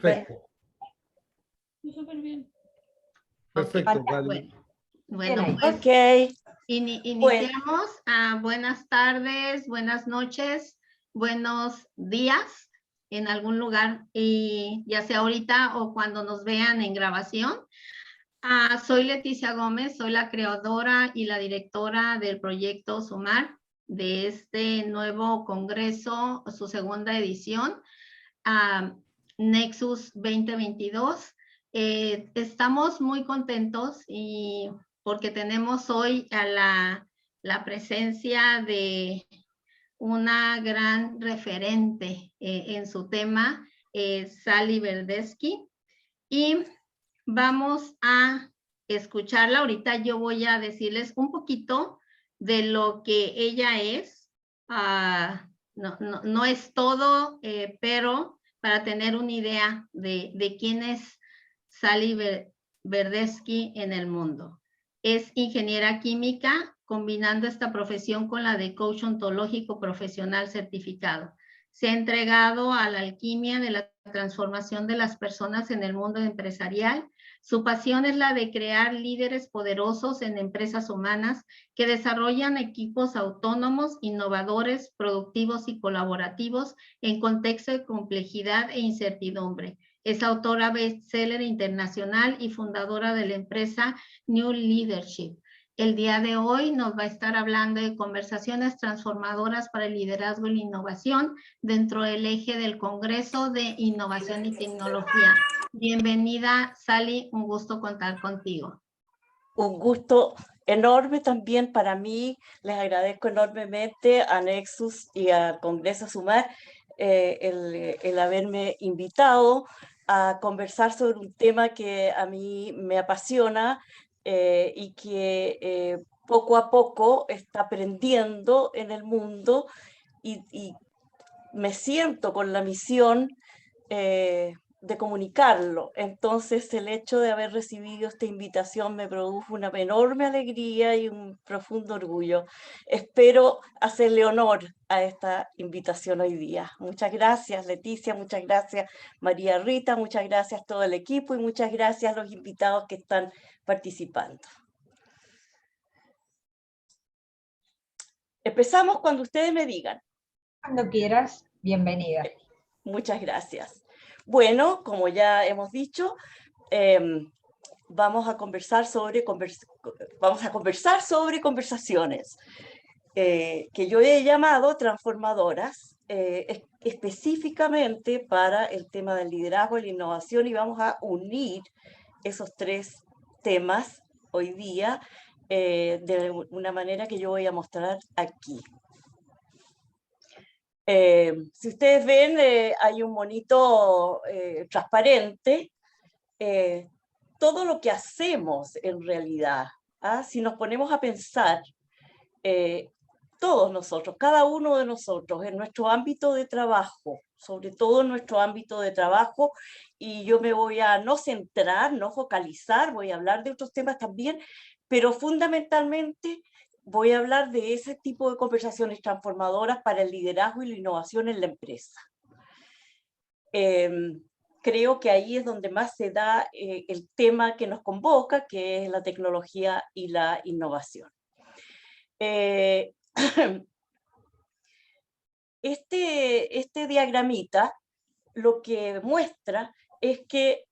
Perfecto. Súper bien. Perfecto, Okay. Cali. Bueno, pues iniciamos. Buenas tardes, buenas noches, buenos días en algún lugar, y ya sea ahorita o cuando nos vean en grabación. Soy Leticia Gómez, soy la creadora y la directora del proyecto Sumar, de este nuevo congreso, su segunda edición, Nexus 2022. Estamos muy contentos y porque tenemos hoy a la presencia de una gran referente en su tema, Sally Verdesky, y vamos a escucharla. Ahorita yo voy a decirles un poquito de lo que ella es. No es todo, pero para tener una idea de quién es Sally Verdesky en el mundo. Es ingeniera química, combinando esta profesión con la de coach ontológico profesional certificado. Se ha entregado a la alquimia de la transformación de las personas en el mundo empresarial. Su pasión es la de crear líderes poderosos en empresas humanas que desarrollan equipos autónomos, innovadores, productivos y colaborativos en contexto de complejidad e incertidumbre. Es autora bestseller internacional y fundadora de la empresa New Leadership. El día de hoy nos va a estar hablando de conversaciones transformadoras para el liderazgo y la innovación dentro del eje del Congreso de Innovación y Tecnología. Bienvenida, Sally, un gusto contar contigo. Un gusto enorme también para mí. Les agradezco enormemente a Nexus y al Congreso Sumar el haberme invitado a conversar sobre un tema que a mí me apasiona y que poco a poco está aprendiendo en el mundo, y me siento con la misión de comunicarlo. Entonces, el hecho de haber recibido esta invitación me produjo una enorme alegría y un profundo orgullo. Espero hacerle honor a esta invitación hoy día. Muchas gracias, Leticia, muchas gracias, María Rita, muchas gracias a todo el equipo y muchas gracias a los invitados que están participando. Empezamos cuando ustedes me digan. Cuando quieras, bienvenida. Muchas gracias. Bueno, como ya hemos dicho, vamos a conversar sobre conversaciones que yo he llamado transformadoras, específicamente para el tema del liderazgo y la innovación, y vamos a unir esos tres temas hoy día de una manera que yo voy a mostrar aquí. Si ustedes ven, hay un monito transparente. Todo lo que hacemos en realidad, si nos ponemos a pensar, todos nosotros, cada uno de nosotros, en nuestro ámbito de trabajo, sobre todo en nuestro ámbito de trabajo, y yo me voy a no centrar, no focalizar, voy a hablar de otros temas también, pero fundamentalmente voy a hablar de ese tipo de conversaciones transformadoras para el liderazgo y la innovación en la empresa. Creo que ahí es donde más se da el tema que nos convoca, que es la tecnología y la innovación. Este diagramita lo que muestra es que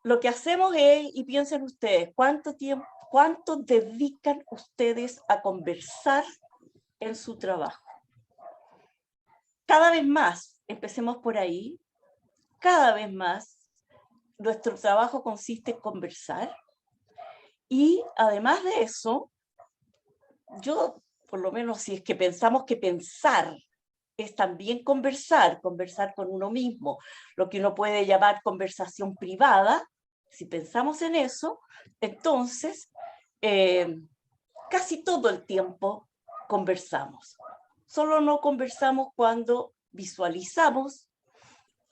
lo que hacemos es, y piensen ustedes, ¿cuánto dedican ustedes a conversar en su trabajo? Cada vez más, empecemos por ahí, cada vez más nuestro trabajo consiste en conversar, y además de eso, yo, por lo menos si es que pensamos que pensar es también conversar con uno mismo, lo que uno puede llamar conversación privada, si pensamos en eso, entonces casi todo el tiempo conversamos. Solo no conversamos cuando visualizamos,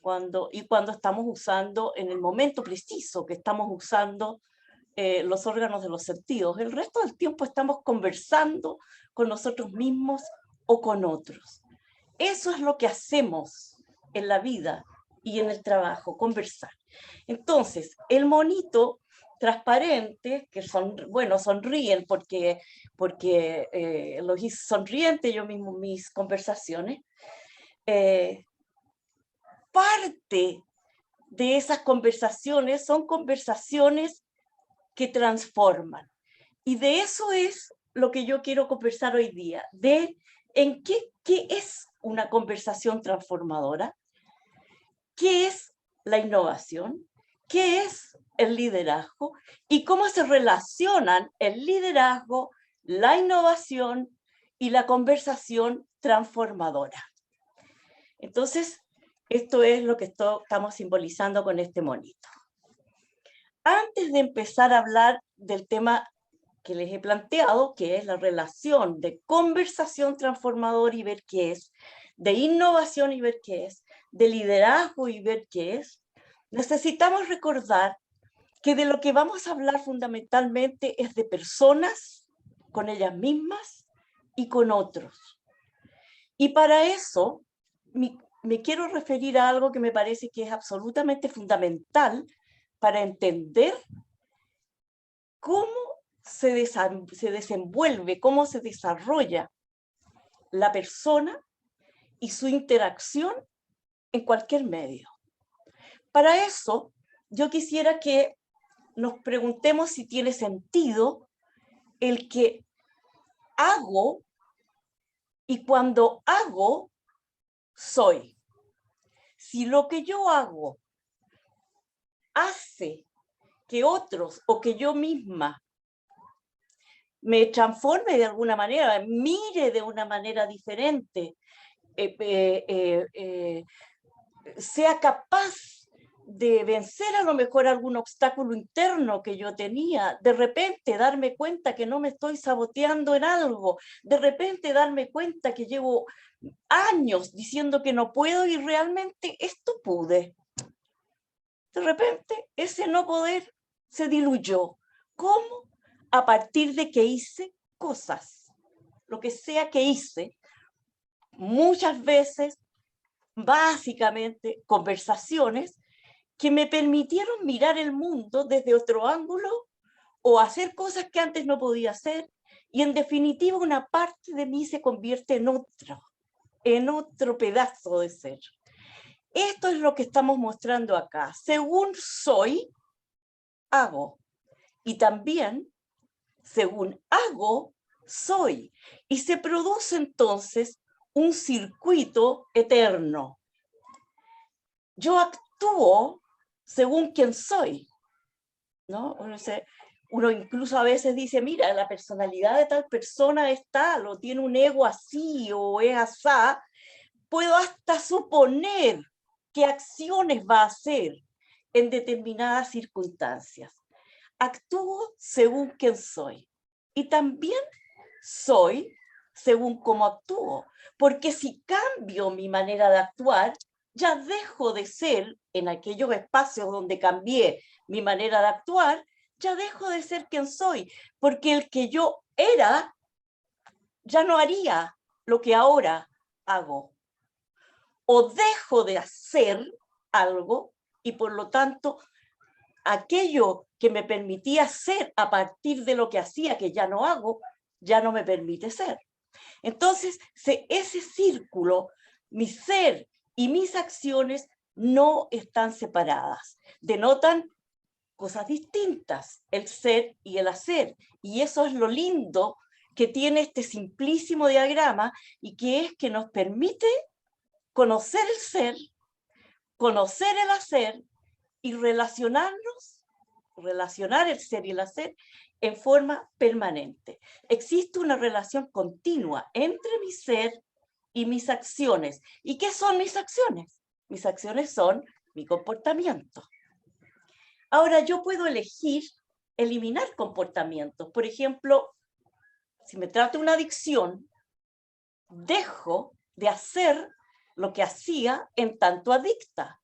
cuando estamos usando, en el momento preciso que estamos usando los órganos de los sentidos. El resto del tiempo estamos conversando con nosotros mismos o con otros. Eso es lo que hacemos en la vida, y en el trabajo, conversar. Entonces, el monito transparente, que son, bueno, sonríen porque los hice sonrientes yo mismo mis conversaciones, parte de esas conversaciones son conversaciones que transforman. Y de eso es lo que yo quiero conversar hoy día, de en qué es una conversación transformadora, qué es la innovación, qué es el liderazgo y cómo se relacionan el liderazgo, la innovación y la conversación transformadora. Entonces, esto es lo que estamos simbolizando con este monito. Antes de empezar a hablar del tema que les he planteado, que es la relación de conversación transformadora y ver qué es, de innovación y ver qué es, de liderazgo y ver qué es, necesitamos recordar que de lo que vamos a hablar fundamentalmente es de personas con ellas mismas y con otros. Y para eso me quiero referir a algo que me parece que es absolutamente fundamental para entender cómo se desenvuelve, cómo se desarrolla la persona y su interacción en cualquier medio. Para eso, yo quisiera que nos preguntemos si tiene sentido el que hago y cuando hago, soy. Si lo que yo hago hace que otros o que yo misma me transforme de alguna manera, mire de una manera diferente, sea capaz de vencer a lo mejor algún obstáculo interno que yo tenía, de repente darme cuenta que no me estoy saboteando en algo, de repente darme cuenta que llevo años diciendo que no puedo y realmente esto pude. De repente ese no poder se diluyó. ¿Cómo? A partir de que hice cosas. Lo que sea que hice, muchas veces, básicamente, conversaciones que me permitieron mirar el mundo desde otro ángulo o hacer cosas que antes no podía hacer, y en definitiva una parte de mí se convierte en otro pedazo de ser. Esto es lo que estamos mostrando acá. Según soy, hago. Y también, según hago, soy. Y se produce entonces un circuito eterno. Yo actúo según quién soy, ¿no? Uno incluso a veces dice, mira, la personalidad de tal persona es tal, o tiene un ego así, o es asá. Puedo hasta suponer qué acciones va a hacer en determinadas circunstancias. Actúo según quién soy. Y también soy según cómo actúo. Porque si cambio mi manera de actuar, ya dejo de ser, en aquellos espacios donde cambié mi manera de actuar, ya dejo de ser quien soy. Porque el que yo era, ya no haría lo que ahora hago. O dejo de hacer algo y por lo tanto aquello que me permitía ser a partir de lo que hacía que ya no hago, ya no me permite ser. Entonces, ese círculo, mi ser y mis acciones no están separadas, denotan cosas distintas, el ser y el hacer. Y eso es lo lindo que tiene este simplísimo diagrama y que es que nos permite conocer el ser, conocer el hacer y relacionar el ser y el hacer en forma permanente. Existe una relación continua entre mi ser y mis acciones. ¿Y qué son mis acciones? Mis acciones son mi comportamiento. Ahora, yo puedo elegir eliminar comportamientos. Por ejemplo, si me trata una adicción, dejo de hacer lo que hacía en tanto adicta.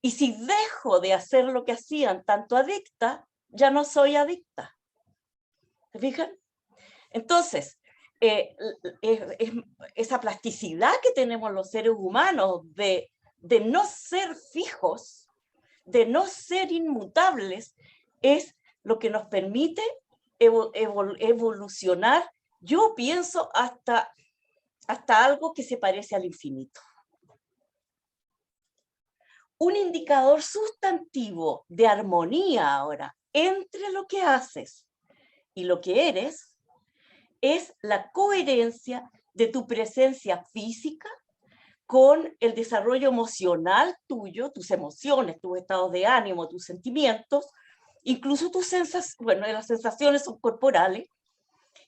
Y si dejo de hacer lo que hacía en tanto adicta, ya no soy adicta. ¿Se fijan? Entonces, esa plasticidad que tenemos los seres humanos de de no ser fijos, de no ser inmutables, es lo que nos permite evolucionar, yo pienso, hasta algo que se parece al infinito. Un indicador sustantivo de armonía ahora entre lo que haces y lo que eres es la coherencia de tu presencia física con el desarrollo emocional tuyo, tus emociones, tus estados de ánimo, tus sentimientos, incluso tus sensaciones, bueno, las sensaciones son corporales,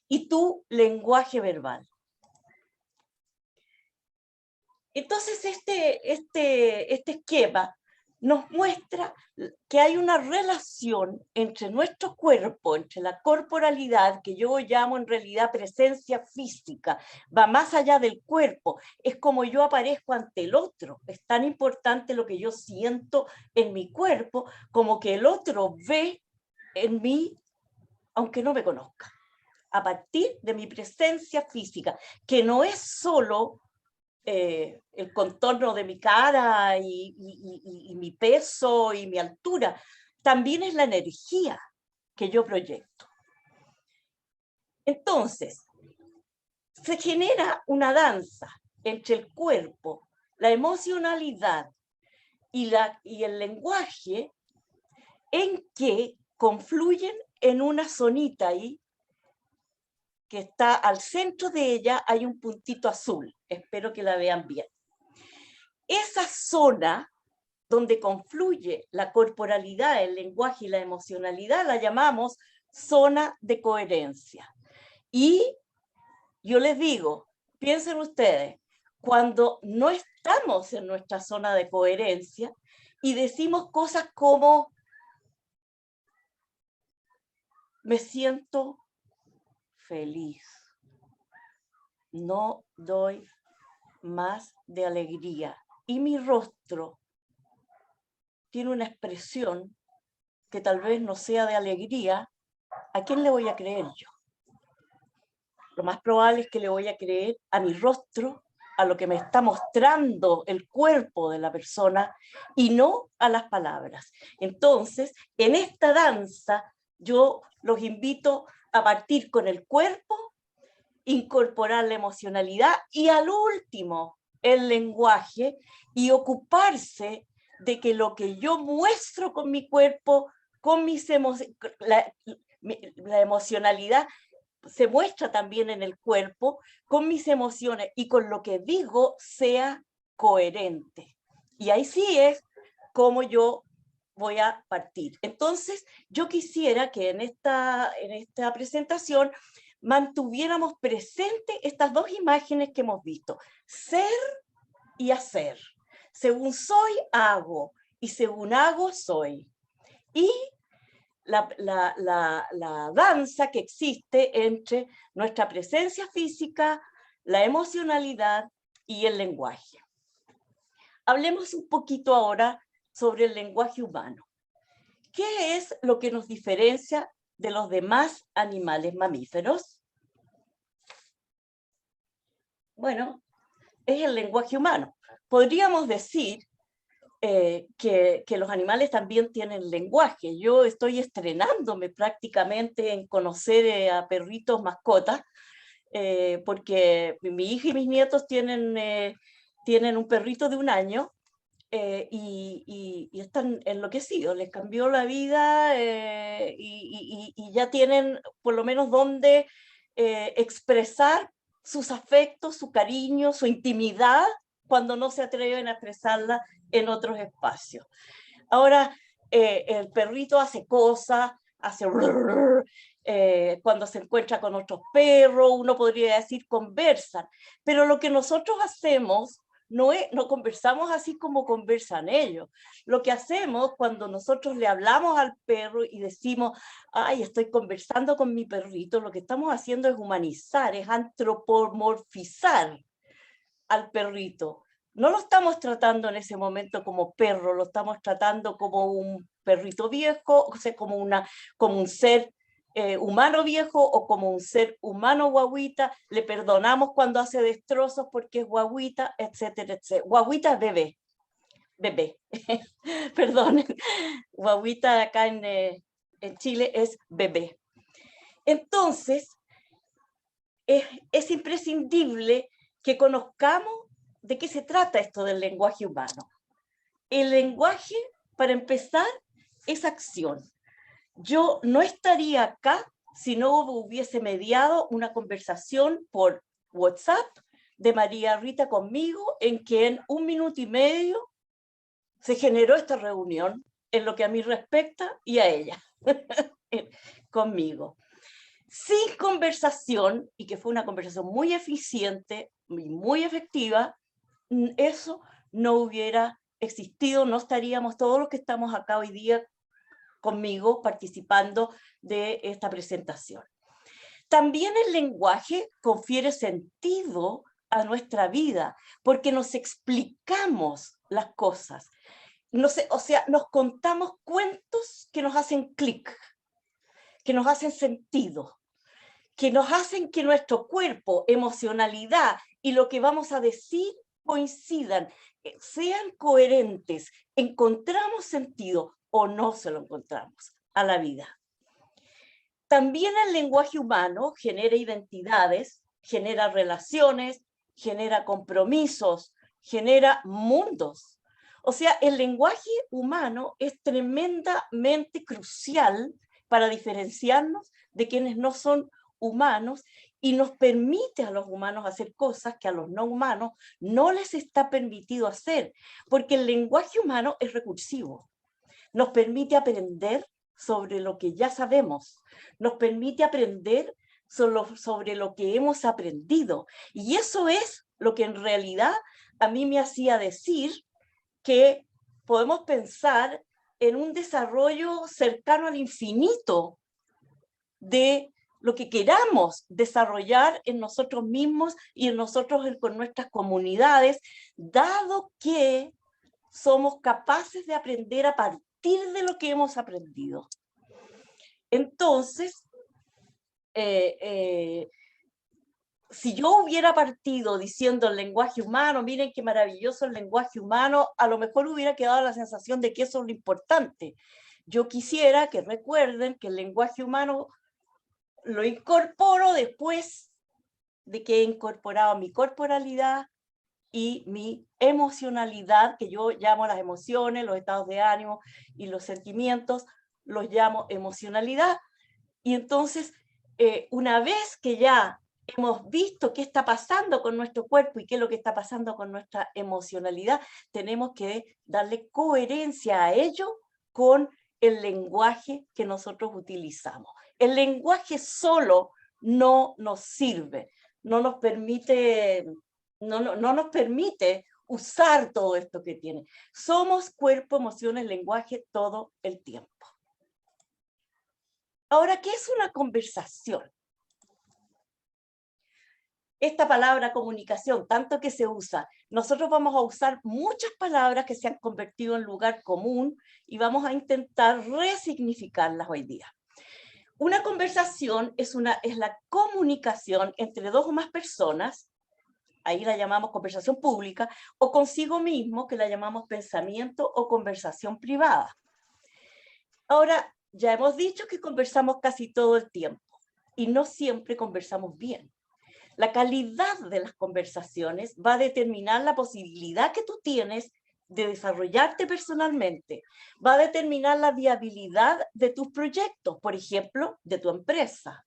y tu lenguaje verbal. Entonces, este esquema nos muestra que hay una relación entre nuestro cuerpo, entre la corporalidad, que yo llamo en realidad presencia física, va más allá del cuerpo, es como yo aparezco ante el otro, es tan importante lo que yo siento en mi cuerpo como que el otro ve en mí, aunque no me conozca, a partir de mi presencia física, que no es solo el contorno de mi cara y mi peso y mi altura, también es la energía que yo proyecto. Entonces, se genera una danza entre el cuerpo, la emocionalidad y el lenguaje, en que confluyen en una zonita ahí, que está al centro de ella, hay un puntito azul. Espero que la vean bien. Esa zona donde confluye la corporalidad, el lenguaje y la emocionalidad, la llamamos zona de coherencia. Y yo les digo, piensen ustedes, cuando no estamos en nuestra zona de coherencia y decimos cosas como, me siento feliz, no doy más de alegría, y mi rostro tiene una expresión que tal vez no sea de alegría, ¿a quién le voy a creer yo? Lo más probable es que le voy a creer a mi rostro, a lo que me está mostrando el cuerpo de la persona, y no a las palabras. Entonces, en esta danza, yo los invito a partir con el cuerpo, incorporar la emocionalidad y al último el lenguaje, y ocuparse de que lo que yo muestro con mi cuerpo, con la emocionalidad se muestra también en el cuerpo, con mis emociones y con lo que digo sea coherente. Y ahí sí es como yo voy a partir. Entonces, yo quisiera que en esta presentación mantuviéramos presente estas dos imágenes que hemos visto: ser y hacer. Según soy, hago, y según hago, soy. Y la danza que existe entre nuestra presencia física, la emocionalidad y el lenguaje. Hablemos un poquito ahora sobre el lenguaje humano. ¿Qué es lo que nos diferencia de los demás animales mamíferos? Bueno, es el lenguaje humano. Podríamos decir que los animales también tienen lenguaje. Yo estoy estrenándome prácticamente en conocer a perritos mascotas, porque mi hija y mis nietos tienen un perrito de 1 año, y están enloquecidos, les cambió la vida, y ya tienen por lo menos donde expresar sus afectos, su cariño, su intimidad, cuando no se atreven a expresarla en otros espacios. Ahora, el perrito hace cosas, hace cuando se encuentra con otros perros, uno podría decir conversan, pero lo que nosotros hacemos no conversamos así como conversan ellos. Lo que hacemos cuando nosotros le hablamos al perro y decimos, ay, estoy conversando con mi perrito, lo que estamos haciendo es humanizar, es antropomorfizar al perrito. No lo estamos tratando en ese momento como perro, lo estamos tratando como un perrito viejo, o sea, como un ser humano viejo, o como un ser humano guagüita. Le perdonamos cuando hace destrozos porque es guagüita, etcétera, etcétera. Guagüita es bebé. bebé. Perdón, guaguita acá en Chile es bebé. Entonces, es imprescindible que conozcamos de qué se trata esto del lenguaje humano. El lenguaje, para empezar, es acción. Yo no estaría acá si no hubiese mediado una conversación por WhatsApp de María Rita conmigo, en que en 1 minuto y medio se generó esta reunión en lo que a mí respecta y a ella, conmigo. Sin conversación, y que fue una conversación muy eficiente y muy efectiva, eso no hubiera existido, no estaríamos todos los que estamos acá hoy día conmigo participando de esta presentación. También el lenguaje confiere sentido a nuestra vida, porque nos explicamos las cosas. O sea, nos contamos cuentos que nos hacen clic, que nos hacen sentido, que nos hacen que nuestro cuerpo, emocionalidad y lo que vamos a decir coincidan, sean coherentes, encontramos sentido o no se lo encontramos a la vida. También el lenguaje humano genera identidades, genera relaciones, genera compromisos, genera mundos. O sea, el lenguaje humano es tremendamente crucial para diferenciarnos de quienes no son humanos y nos permite a los humanos hacer cosas que a los no humanos no les está permitido hacer, porque el lenguaje humano es recursivo. Nos permite aprender sobre lo que ya sabemos, nos permite aprender sobre lo que hemos aprendido. Y eso es lo que en realidad a mí me hacía decir que podemos pensar en un desarrollo cercano al infinito de lo que queramos desarrollar en nosotros mismos y en nosotros con nuestras comunidades, dado que somos capaces de aprender a partir de lo que hemos aprendido. Entonces, si yo hubiera partido diciendo el lenguaje humano, miren qué maravilloso el lenguaje humano, a lo mejor hubiera quedado la sensación de que eso es lo importante. Yo quisiera que recuerden que el lenguaje humano lo incorporo después de que he incorporado mi corporalidad y mi emocionalidad, que yo llamo las emociones, los estados de ánimo y los sentimientos, los llamo emocionalidad. Y entonces, una vez que ya hemos visto qué está pasando con nuestro cuerpo y qué es lo que está pasando con nuestra emocionalidad, tenemos que darle coherencia a ello con el lenguaje que nosotros utilizamos. El lenguaje solo no nos sirve, no nos permite usar todo esto que tiene. Somos cuerpo, emociones, lenguaje todo el tiempo. Ahora, ¿qué es una conversación? Esta palabra comunicación, tanto que se usa, nosotros vamos a usar muchas palabras que se han convertido en lugar común y vamos a intentar resignificarlas hoy día. Una conversación es la comunicación entre dos o más personas, ahí la llamamos conversación pública, o consigo mismo, que la llamamos pensamiento o conversación privada. Ahora, ya hemos dicho que conversamos casi todo el tiempo y no siempre conversamos bien. La calidad de las conversaciones va a determinar la posibilidad que tú tienes de desarrollarte personalmente, va a determinar la viabilidad de tus proyectos, por ejemplo, de tu empresa,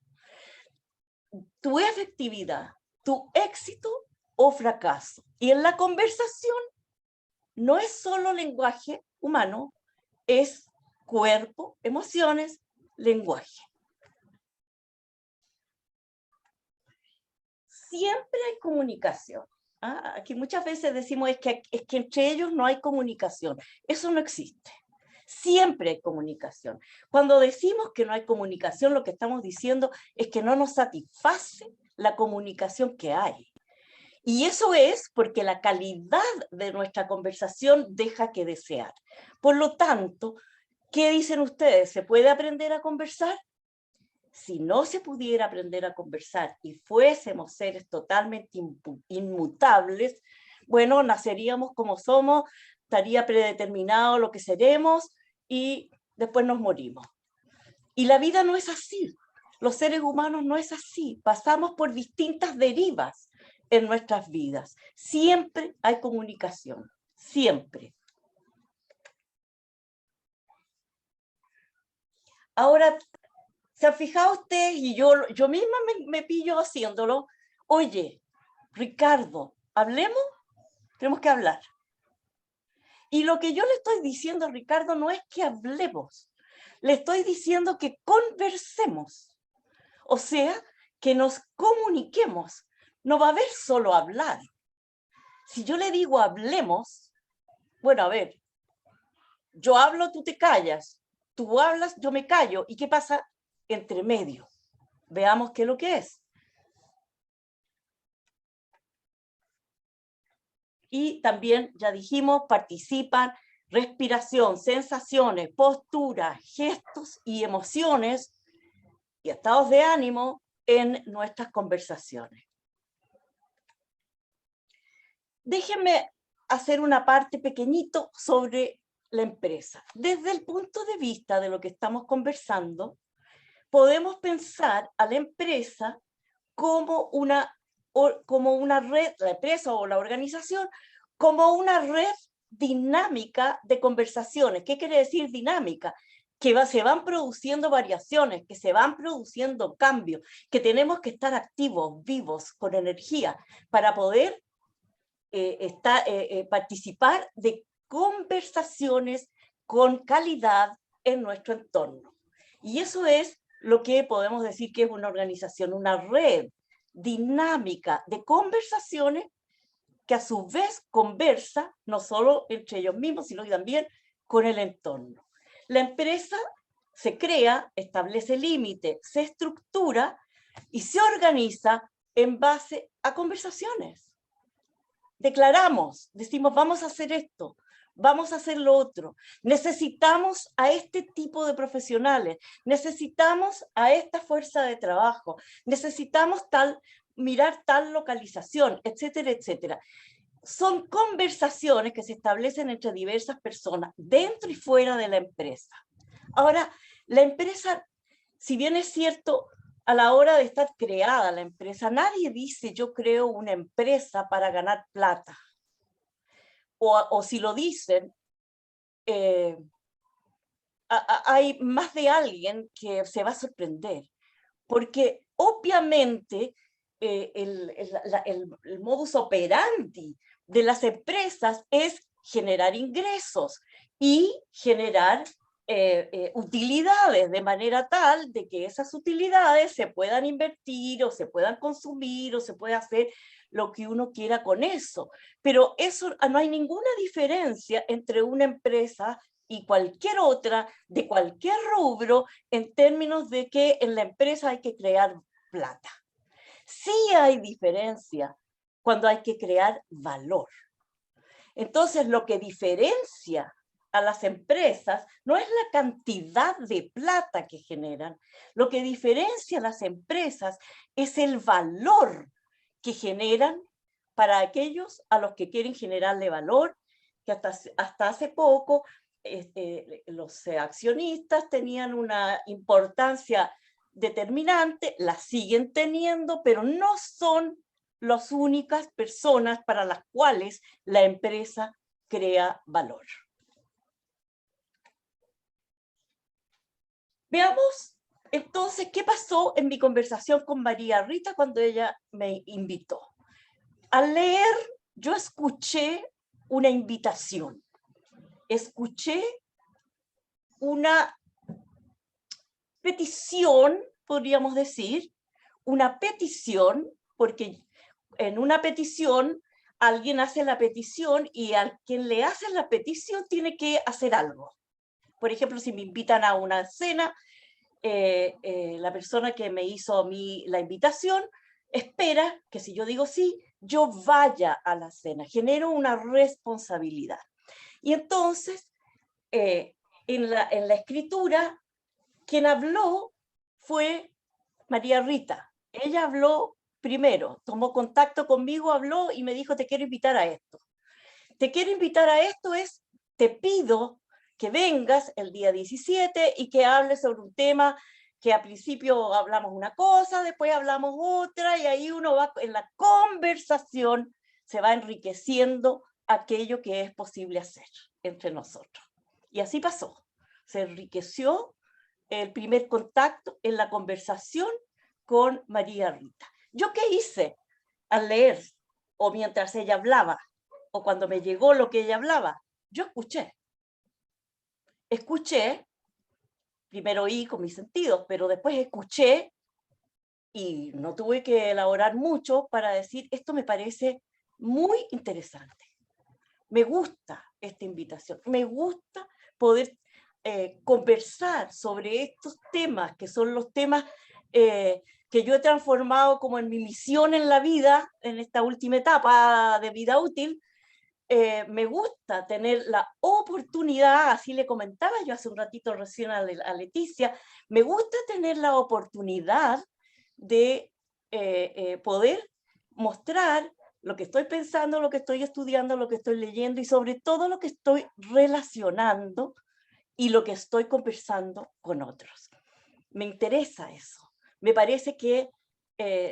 tu efectividad, tu éxito o fracaso. Y en la conversación no es solo lenguaje humano, es cuerpo, emociones, lenguaje. Siempre hay comunicación. Aquí muchas veces decimos es que entre ellos no hay comunicación. Eso no existe. Siempre hay comunicación. Cuando decimos que no hay comunicación, lo que estamos diciendo es que no nos satisface la comunicación que hay. Y eso es porque la calidad de nuestra conversación deja que desear. Por lo tanto, ¿qué dicen ustedes? ¿Se puede aprender a conversar? Si no se pudiera aprender a conversar y fuésemos seres totalmente inmutables, bueno, naceríamos como somos, estaría predeterminado lo que seremos y después nos morimos. Y la vida no es así. Los seres humanos no es así. Pasamos por distintas derivas en nuestras vidas. Siempre hay comunicación. Siempre. Ahora, ¿se han fijado ustedes? Y yo misma me pillo haciéndolo. Oye, Ricardo, ¿hablemos? Tenemos que hablar. Y lo que yo le estoy diciendo a Ricardo no es que hablemos. Le estoy diciendo que conversemos. O sea, que nos comuniquemos. No va a haber solo hablar. Si yo le digo hablemos, bueno, a ver, yo hablo, tú te callas. Tú hablas, yo me callo. ¿Y qué pasa entre medio? Veamos qué es lo que es. Y también, ya dijimos, participan respiración, sensaciones, posturas, gestos y emociones y estados de ánimo en nuestras conversaciones. Déjenme hacer una parte pequeñito sobre la empresa. Desde el punto de vista de lo que estamos conversando, podemos pensar a la empresa como una red, la empresa o la organización, como una red dinámica de conversaciones. ¿Qué quiere decir dinámica? Que se van produciendo variaciones, que se van produciendo cambios, que tenemos que estar activos, vivos, con energía, para poder participar de conversaciones con calidad en nuestro entorno. Y eso es lo que podemos decir que es una organización, una red dinámica de conversaciones que a su vez conversa no solo entre ellos mismos, sino también con el entorno. La empresa se crea, establece límites, se estructura y se organiza en base a conversaciones. Declaramos, decimos, vamos a hacer esto, vamos a hacer lo otro. Necesitamos a este tipo de profesionales, necesitamos a esta fuerza de trabajo, necesitamos mirar tal localización, etcétera, etcétera. Son conversaciones que se establecen entre diversas personas, dentro y fuera de la empresa. Ahora, la empresa, si bien es cierto, a la hora de estar creada la empresa, nadie dice yo creo una empresa para ganar plata. O si lo dicen, hay más de alguien que se va a sorprender. Porque obviamente el modus operandi de las empresas es generar ingresos y generar utilidades, de manera tal de que esas utilidades se puedan invertir o se puedan consumir o se pueda hacer lo que uno quiera con eso. Pero eso, no hay ninguna diferencia entre una empresa y cualquier otra, de cualquier rubro, en términos de que en la empresa hay que crear plata. Sí hay diferencia cuando hay que crear valor. Entonces, lo que diferencia a las empresas no es la cantidad de plata que generan. Lo que diferencia a las empresas es el valor que generan para aquellos a los que quieren generarle valor, que hasta hace poco los accionistas tenían una importancia determinante, la siguen teniendo, pero no son las únicas personas para las cuales la empresa crea valor. Veamos entonces qué pasó en mi conversación con María Rita cuando ella me invitó. Al leer, yo escuché una invitación. Escuché una petición, podríamos decir, una petición, porque en una petición alguien hace la petición y al quien le hace la petición tiene que hacer algo. Por ejemplo, si me invitan a una cena, la persona que me hizo a mí la invitación espera que si yo digo sí, yo vaya a la cena, genero una responsabilidad. Y entonces, en la escritura, quien habló fue María Rita. Ella habló primero, tomó contacto conmigo, habló y me dijo, te quiero invitar a esto. te quiero invitar a esto es, te pido que vengas el día 17 y que hables sobre un tema que al principio hablamos una cosa, después hablamos otra, y ahí uno va en la conversación, se va enriqueciendo aquello que es posible hacer entre nosotros. Y así pasó. Se enriqueció el primer contacto en la conversación con María Rita. ¿Yo qué hice al leer o mientras ella hablaba o cuando me llegó lo que ella hablaba? Yo escuché. Escuché, primero oí con mis sentidos, pero después escuché y no tuve que elaborar mucho para decir, esto me parece muy interesante. Me gusta esta invitación, me gusta poder conversar sobre estos temas, que son los temas que yo he transformado como en mi misión en la vida, en esta última etapa de vida útil. Me gusta tener la oportunidad, así le comentaba yo hace un ratito recién a Leticia, me gusta tener la oportunidad de poder mostrar lo que estoy pensando, lo que estoy estudiando, lo que estoy leyendo y sobre todo lo que estoy relacionando y lo que estoy conversando con otros. Me interesa eso. Me parece que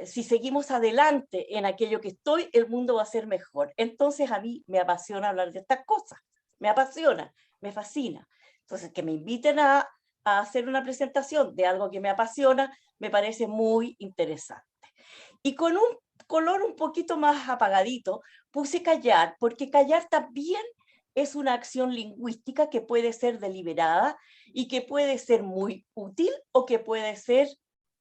si seguimos adelante en aquello que estoy, el mundo va a ser mejor. Entonces a mí me apasiona hablar de estas cosas. Me apasiona, me fascina. Entonces que me inviten a hacer una presentación de algo que me apasiona, me parece muy interesante. Y con un color un poquito más apagadito, puse callar, porque callar también es una acción lingüística que puede ser deliberada y que puede ser muy útil o que puede ser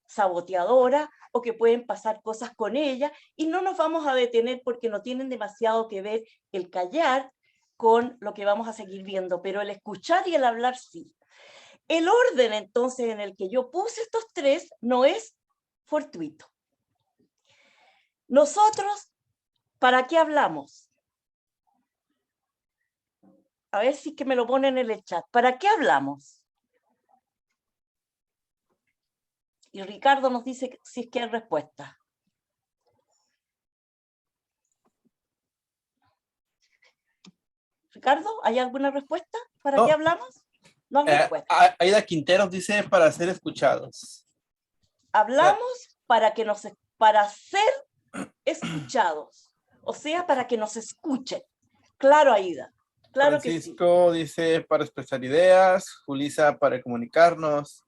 saboteadora o que pueden pasar cosas con ella, y no nos vamos a detener porque no tienen demasiado que ver el callar con lo que vamos a seguir viendo, pero el escuchar y el hablar sí. El orden entonces en el que yo puse estos tres no es fortuito. Nosotros, ¿para qué hablamos? A ver si es que me lo ponen en el chat. ¿Para qué hablamos? Y Ricardo nos dice si es que hay respuesta. Ricardo, ¿hay alguna respuesta? ¿Para No. qué hablamos? No hay respuesta. Aida Quinteros dice para ser escuchados. Hablamos para ser escuchados. O sea, para que nos escuchen. Claro, Aida. Claro que sí. Francisco dice para expresar ideas. Julisa para comunicarnos.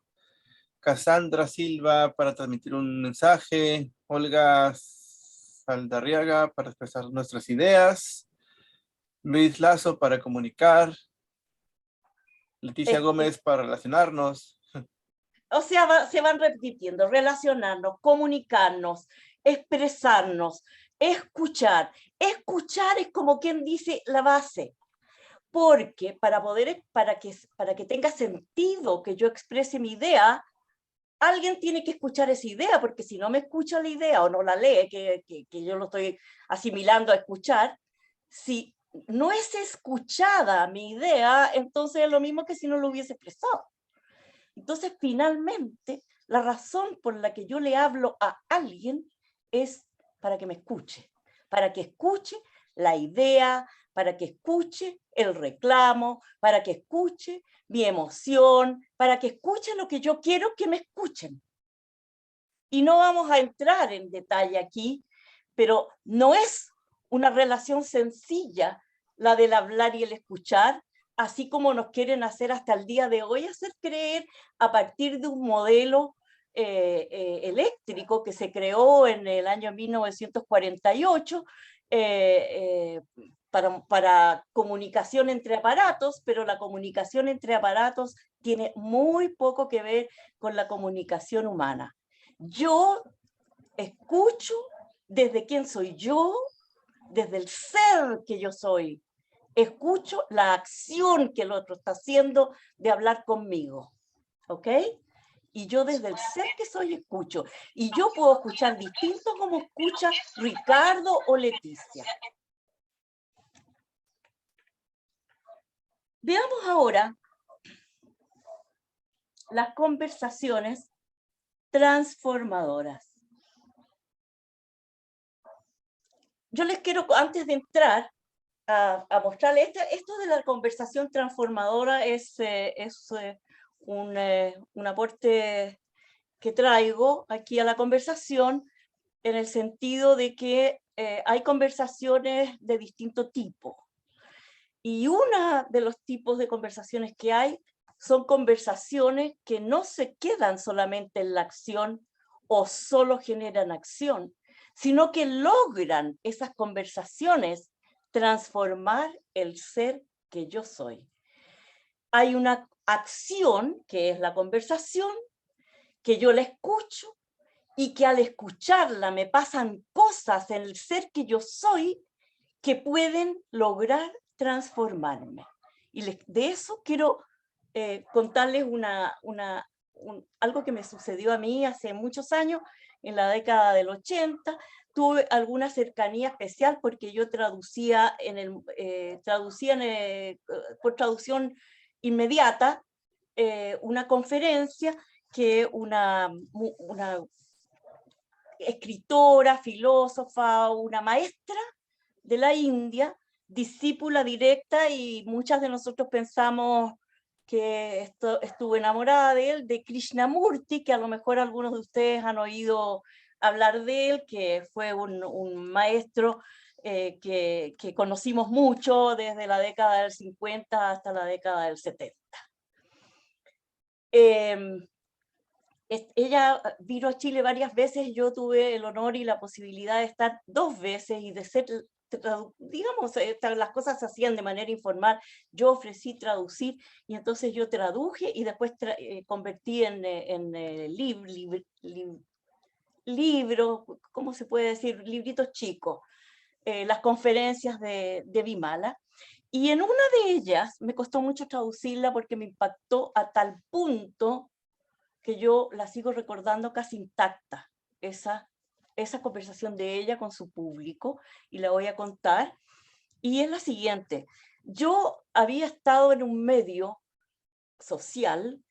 Cassandra Silva para transmitir un mensaje. Olga Saldarriaga para expresar nuestras ideas. Luis Lazo para comunicar. Leticia Gómez para relacionarnos. O sea, se van repitiendo, relacionarnos, comunicarnos, expresarnos, escuchar. Escuchar es como quien dice la base, porque para que tenga sentido que yo exprese mi idea, alguien tiene que escuchar esa idea, porque si no me escucha la idea o no la lee, que yo lo estoy asimilando a escuchar, si no es escuchada mi idea, entonces es lo mismo que si no lo hubiese expresado. Entonces, finalmente, la razón por la que yo le hablo a alguien es para que me escuche, para que escuche la idea, para que escuche el reclamo, para que escuche mi emoción, para que escuche lo que yo quiero que me escuchen. Y no vamos a entrar en detalle aquí, pero no es una relación sencilla la del hablar y el escuchar, así como nos quieren hacer hasta el día de hoy, hacer creer a partir de un modelo eléctrico que se creó en el año 1948 para comunicación entre aparatos, pero la comunicación entre aparatos tiene muy poco que ver con la comunicación humana. Yo escucho desde quién soy yo, desde el ser que yo soy. Escucho la acción que el otro está haciendo de hablar conmigo, ¿ok? Y yo desde el ser que soy escucho. Y yo puedo escuchar distinto como escucha Ricardo o Leticia. Veamos ahora las conversaciones transformadoras. Yo les quiero, antes de entrar, a mostrarles. Esto de la conversación transformadora es un aporte que traigo aquí a la conversación, en el sentido de que hay conversaciones de distinto tipo. Y uno de los tipos de conversaciones que hay son conversaciones que no se quedan solamente en la acción o solo generan acción, sino que logran esas conversaciones transformar el ser que yo soy. Hay una acción, que es la conversación, que yo la escucho y que al escucharla me pasan cosas en el ser que yo soy que pueden lograr transformarme. Y de eso quiero contarles algo que me sucedió a mí hace muchos años, en la década del 80. Tuve alguna cercanía especial porque yo traducía, por traducción inmediata, una conferencia que una escritora, filósofa, una maestra de la India, discípula directa, y muchas de nosotros pensamos que estuve enamorada de él, de Krishnamurti, que a lo mejor algunos de ustedes han oído hablar de él, que fue un maestro que conocimos mucho desde la década del 50 hasta la década del 70. Ella vino a Chile varias veces. Yo tuve el honor y la posibilidad de estar 2 veces y de ser, digamos, las cosas se hacían de manera informal. Yo ofrecí traducir y entonces yo traduje y después convertí en libros, ¿cómo se puede decir? Libritos chicos, las conferencias de Vimala. Y en una de ellas me costó mucho traducirla porque me impactó a tal punto que yo la sigo recordando casi intacta, esa conversación de ella con su público, y la voy a contar. Y es la siguiente: yo había estado en un medio social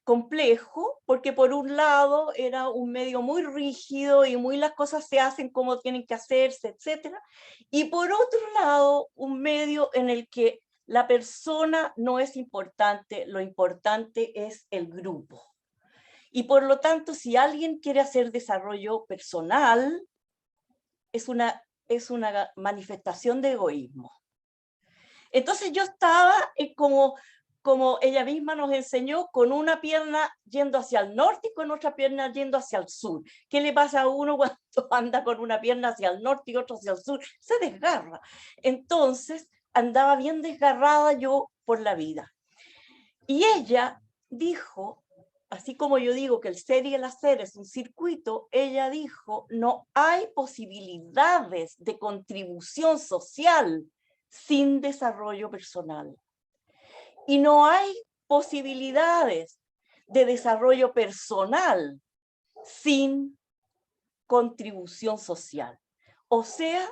complejo, porque por un lado era un medio muy rígido y muy las cosas se hacen como tienen que hacerse, etc. Y por otro lado, un medio en el que la persona no es importante, lo importante es el grupo. Y por lo tanto, si alguien quiere hacer desarrollo personal, es una manifestación de egoísmo. Entonces yo estaba como ella misma nos enseñó, con una pierna yendo hacia el norte y con otra pierna yendo hacia el sur. ¿Qué le pasa a uno cuando anda con una pierna hacia el norte y otra hacia el sur? Se desgarra. Entonces andaba bien desgarrada yo por la vida. Y ella dijo, así como yo digo que el ser y el hacer es un circuito, ella dijo: no hay posibilidades de contribución social sin desarrollo personal. Y no hay posibilidades de desarrollo personal sin contribución social. O sea,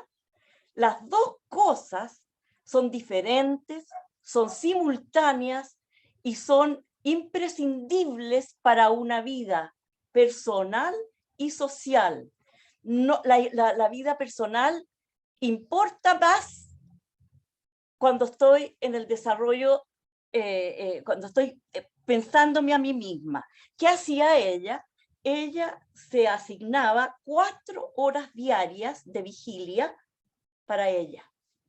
las dos cosas son diferentes, son simultáneas y son imprescindibles para una vida personal y social. No, la vida personal importa más cuando estoy en el desarrollo, cuando estoy pensándome a mí misma. ¿Qué hacía ella? Ella se asignaba 4 horas diarias de vigilia para ella.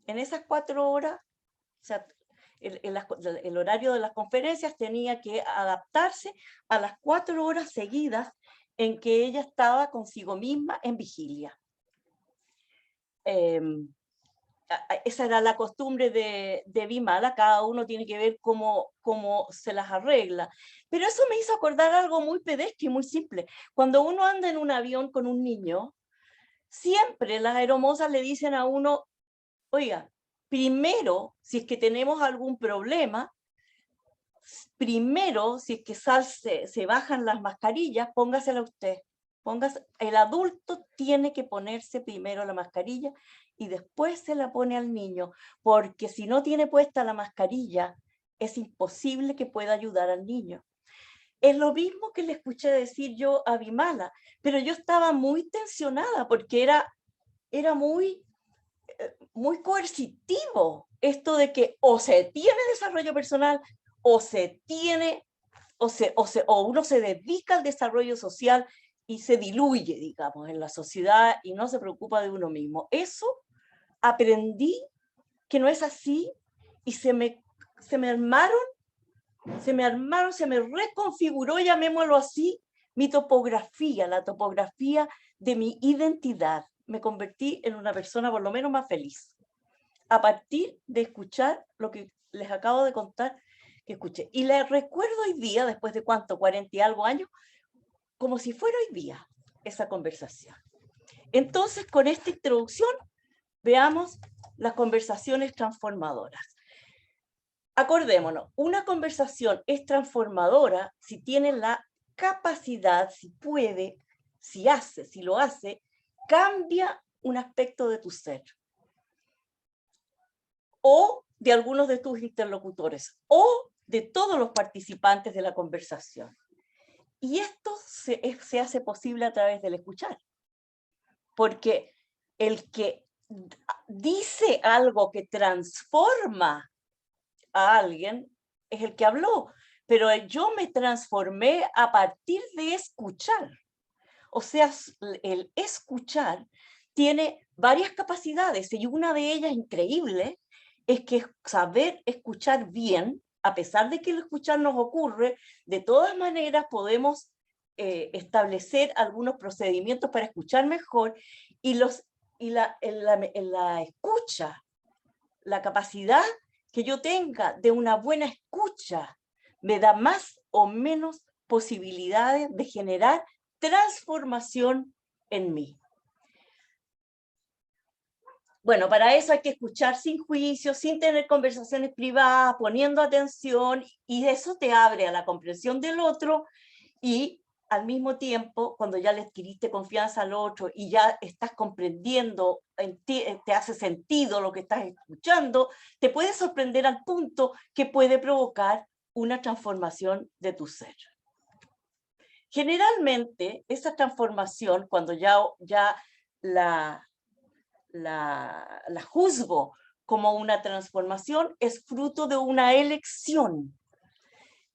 En esas 4 horas, o sea, el horario de las conferencias tenía que adaptarse a las 4 horas seguidas en que ella estaba consigo misma en vigilia. Esa era la costumbre de Vimala. Cada uno tiene que ver cómo se las arregla. Pero eso me hizo acordar algo muy pedestre y muy simple. Cuando uno anda en un avión con un niño, siempre las aeromosas le dicen a uno: oiga, primero, si es que tenemos algún problema, primero, si es que se bajan las mascarillas, póngasela usted. El adulto tiene que ponerse primero la mascarilla y después se la pone al niño, porque si no tiene puesta la mascarilla, es imposible que pueda ayudar al niño. Es lo mismo que le escuché decir yo a Vimala, pero yo estaba muy tensionada porque era muy muy coercitivo esto de que o se tiene desarrollo personal o se tiene, o uno se dedica al desarrollo social y se diluye, digamos, en la sociedad y no se preocupa de uno mismo. Eso aprendí que no es así y se me armaron, se me reconfiguró, llamémoslo así, mi topografía, la topografía de mi identidad. Me convertí en una persona por lo menos más feliz a partir de escuchar lo que les acabo de contar que escuché. Y les recuerdo hoy día, después de cuánto, 40 y algo años, como si fuera hoy día esa conversación. Entonces, con esta introducción, veamos las conversaciones transformadoras. Acordémonos, una conversación es transformadora si tiene la capacidad, si puede, si lo hace, cambia un aspecto de tu ser o de algunos de tus interlocutores o de todos los participantes de la conversación. Y esto se hace posible a través del escuchar, porque el que dice algo que transforma a alguien es el que habló, pero yo me transformé a partir de escuchar. O sea, el escuchar tiene varias capacidades y una de ellas increíble es que saber escuchar bien, a pesar de que el escuchar nos ocurre, de todas maneras podemos establecer algunos procedimientos para escuchar mejor y en la escucha, la capacidad que yo tenga de una buena escucha me da más o menos posibilidades de generar transformación en mí. Bueno, para eso hay que escuchar sin juicio, sin tener conversaciones privadas, poniendo atención, y eso te abre a la comprensión del otro y al mismo tiempo, cuando ya le adquiriste confianza al otro y ya estás comprendiendo, te hace sentido lo que estás escuchando, te puede sorprender al punto que puede provocar una transformación de tu ser. Generalmente, esa transformación, cuando ya la juzgo como una transformación, es fruto de una elección.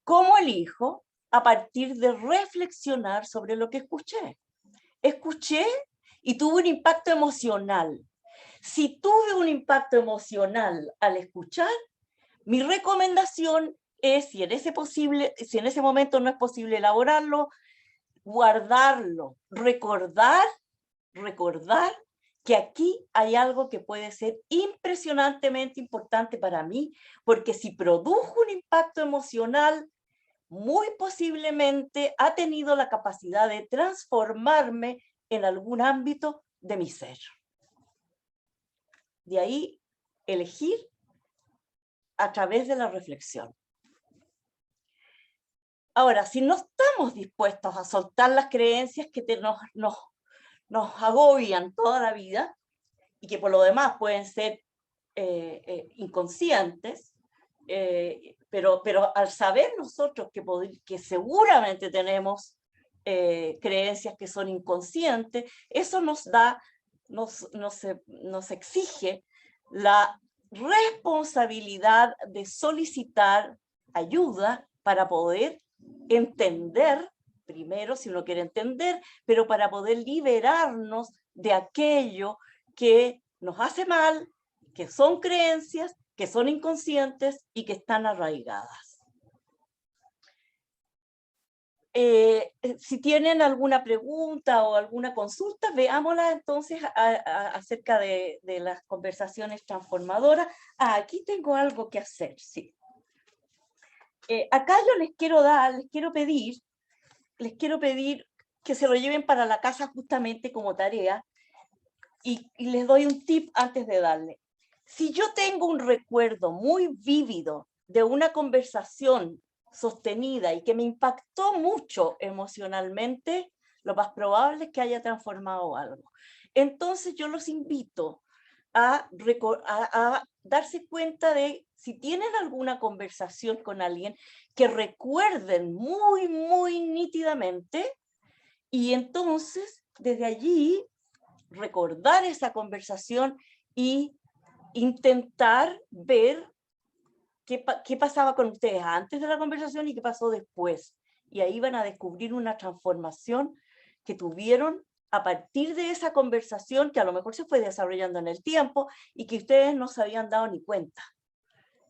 ¿Cómo elijo? A partir de reflexionar sobre lo que escuché. Escuché y tuve un impacto emocional. Si tuve un impacto emocional al escuchar, mi recomendación es, si en ese momento no es posible elaborarlo, guardarlo, recordar que aquí hay algo que puede ser impresionantemente importante para mí, porque si produjo un impacto emocional, muy posiblemente ha tenido la capacidad de transformarme en algún ámbito de mi ser. De ahí, elegir a través de la reflexión. Ahora, si no estamos dispuestos a soltar las creencias que nos agobian toda la vida y que por lo demás pueden ser inconscientes, pero al saber nosotros que seguramente tenemos creencias que son inconscientes, eso nos exige la responsabilidad de solicitar ayuda para poder entender, primero si uno quiere entender, pero para poder liberarnos de aquello que nos hace mal, que son creencias, que son inconscientes y que están arraigadas. Si tienen alguna pregunta o alguna consulta, veámosla entonces acerca de las conversaciones transformadoras. Aquí tengo algo que hacer, sí. Acá yo les quiero pedir que se lo lleven para la casa justamente como tarea y les doy un tip antes de darle. Si yo tengo un recuerdo muy vívido de una conversación sostenida y que me impactó mucho emocionalmente, lo más probable es que haya transformado algo. Entonces yo los invito a darse cuenta de si tienen alguna conversación con alguien que recuerden muy, muy nítidamente y entonces desde allí recordar esa conversación y intentar ver qué pasaba con ustedes antes de la conversación y qué pasó después. Y ahí van a descubrir una transformación que tuvieron a partir de esa conversación que a lo mejor se fue desarrollando en el tiempo y que ustedes no se habían dado ni cuenta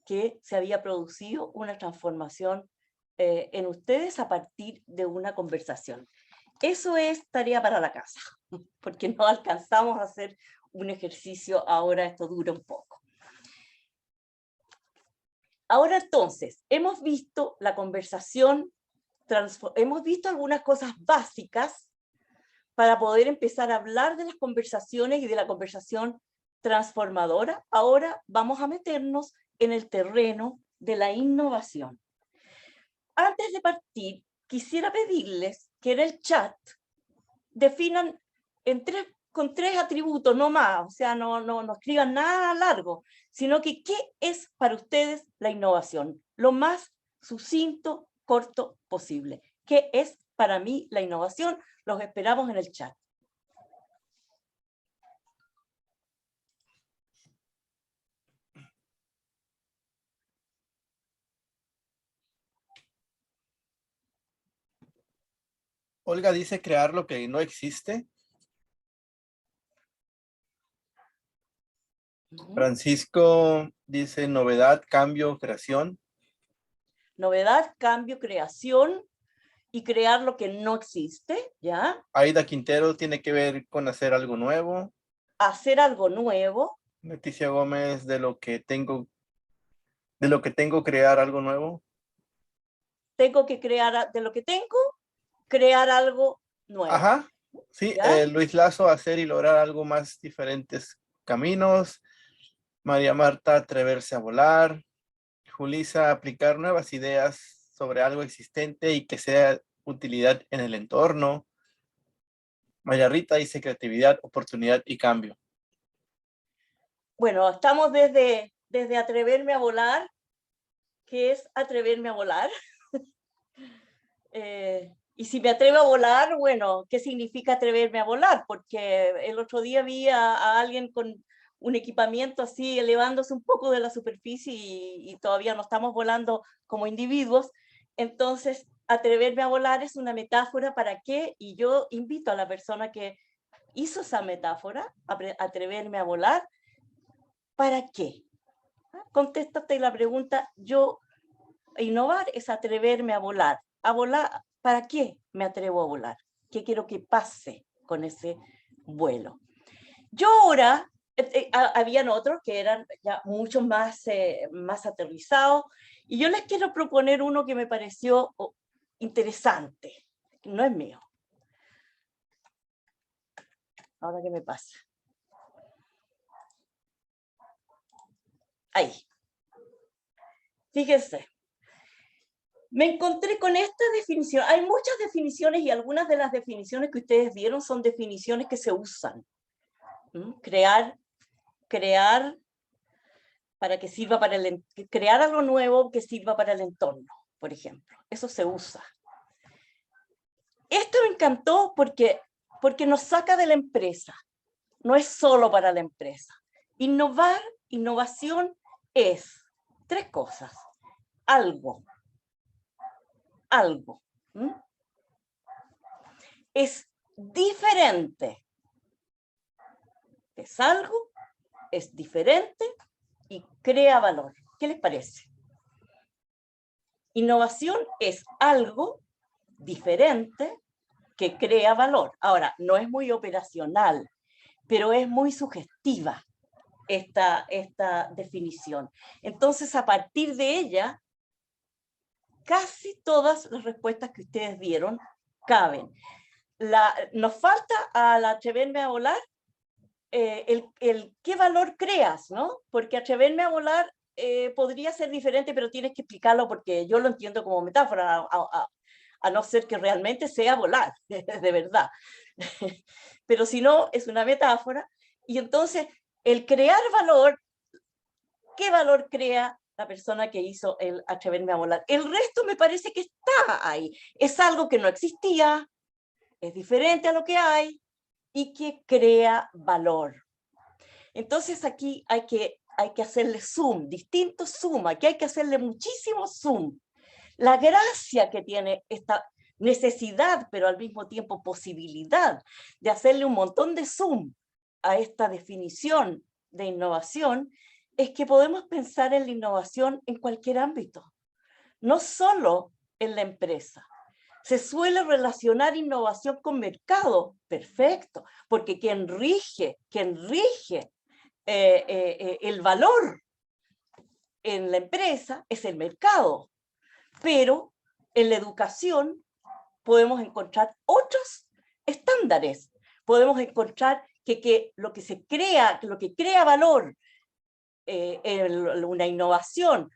que se había producido una transformación en ustedes a partir de una conversación. Eso es tarea para la casa, porque no alcanzamos a hacer un ejercicio ahora, esto dura un poco. Ahora entonces, hemos visto la conversación, hemos visto algunas cosas básicas para poder empezar a hablar de las conversaciones y de la conversación transformadora. Ahora vamos a meternos en el terreno de la innovación. Antes de partir, quisiera pedirles que en el chat definan con tres atributos, no más, o sea, no escriban nada largo, sino que ¿qué es para ustedes la innovación? Lo más sucinto, corto posible. ¿Qué es para mí la innovación? Los esperamos en el chat. Olga dice crear lo que no existe. Francisco dice novedad, cambio, creación. Novedad, cambio, creación y crear lo que no existe, ¿ya? Aida Quintero tiene que ver con hacer algo nuevo. Hacer algo nuevo. Leticia Gómez de lo que tengo crear algo nuevo. Tengo que crear, de lo que tengo, crear algo nuevo. Ajá, sí, Luis Lazo, hacer y lograr algo más diferentes caminos. María Marta, atreverse a volar. Julisa, aplicar nuevas ideas sobre algo existente y que sea utilidad en el entorno. María Rita dice creatividad, oportunidad y cambio. Bueno, estamos desde atreverme a volar. ¿Qué es atreverme a volar? Y si me atrevo a volar, bueno, ¿qué significa atreverme a volar? Porque el otro día vi a alguien con un equipamiento así elevándose un poco de la superficie y todavía no estamos volando como individuos. Entonces, atreverme a volar es una metáfora para qué, y yo invito a la persona que hizo esa metáfora, atreverme a volar, ¿para qué? Contéstate la pregunta, innovar es atreverme a volar. ¿A volar? ¿Para qué me atrevo a volar? ¿Qué quiero que pase con ese vuelo? Yo ahora, habían otros que eran ya mucho más aterrizados, y yo les quiero proponer uno que me pareció interesante. No es mío. Ahora, ¿qué me pasa? Ahí. Fíjense. Me encontré con esta definición. Hay muchas definiciones y algunas de las definiciones que ustedes vieron son definiciones que se usan. Crear para que sirva para crear algo nuevo que sirva para el entorno, por ejemplo. Eso se usa. Esto me encantó porque nos saca de la empresa. No es solo para la empresa. Innovación es tres cosas. Algo. Es diferente. Es algo, es diferente y crea valor. ¿Qué les parece? Innovación es algo diferente que crea valor. Ahora, no es muy operacional, pero es muy sugestiva esta definición. Entonces, a partir de ella, casi todas las respuestas que ustedes dieron caben. Nos falta al atreverme a volar el qué valor creas, ¿no? Porque atreverme a volar podría ser diferente, pero tienes que explicarlo porque yo lo entiendo como metáfora, a no ser que realmente sea volar, de verdad. Pero si no, es una metáfora. Y entonces, el crear valor, ¿qué valor crea la persona que hizo el atreverme a volar? El resto me parece que está ahí. Es algo que no existía, es diferente a lo que hay y que crea valor. Entonces aquí hay que hacerle zoom, distintos zoom, aquí hay que hacerle muchísimo zoom. La gracia que tiene esta necesidad, pero al mismo tiempo posibilidad de hacerle un montón de zoom a esta definición de innovación, es que podemos pensar en la innovación en cualquier ámbito, no solo en la empresa. Se suele relacionar innovación con mercado, perfecto, porque quien rige el valor en la empresa es el mercado, pero en la educación podemos encontrar otros estándares, podemos encontrar que lo que crea valor, una innovación,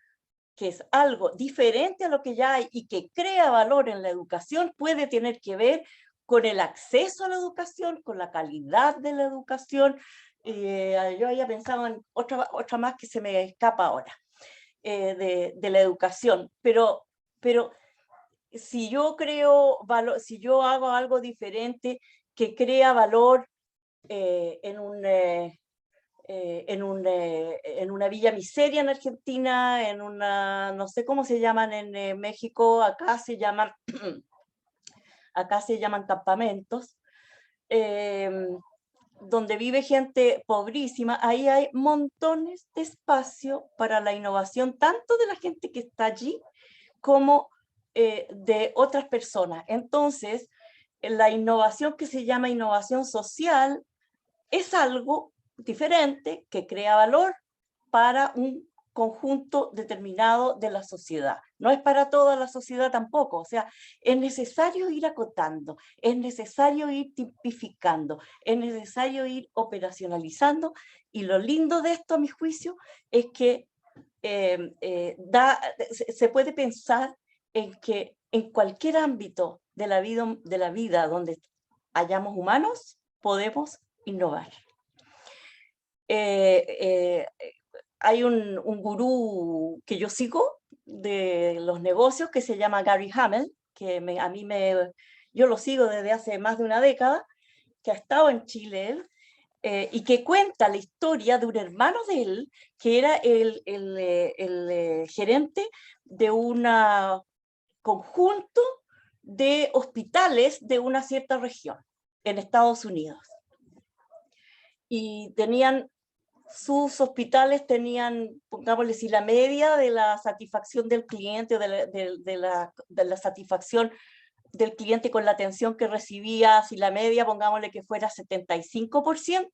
que es algo diferente a lo que ya hay y que crea valor en la educación, puede tener que ver con el acceso a la educación, con la calidad de la educación. Yo había pensado en otra más que se me escapa ahora, de la educación, pero si yo creo valor, si yo hago algo diferente que crea valor en una Villa Miseria en Argentina, en una, no sé cómo se llaman en México, acá se llaman campamentos, donde vive gente pobrísima, ahí hay montones de espacio para la innovación, tanto de la gente que está allí, como de otras personas. Entonces, la innovación que se llama innovación social es algo diferente que crea valor para un conjunto determinado de la sociedad. No es para toda la sociedad tampoco, o sea, es necesario ir acotando, es necesario ir tipificando, es necesario ir operacionalizando, y lo lindo de esto, a mi juicio, es que se puede pensar en que en cualquier ámbito de la vida donde hayamos humanos, podemos innovar. Hay un gurú que yo sigo de los negocios que se llama Gary Hamel, que yo lo sigo desde hace más de una década, que ha estado en Chile, y que cuenta la historia de un hermano de él, que era el gerente de un conjunto de hospitales de una cierta región en Estados Unidos. Y sus hospitales tenían, pongámosle, si la media de la satisfacción del cliente, de la satisfacción del cliente con la atención que recibía, si la media, pongámosle que fuera 75%,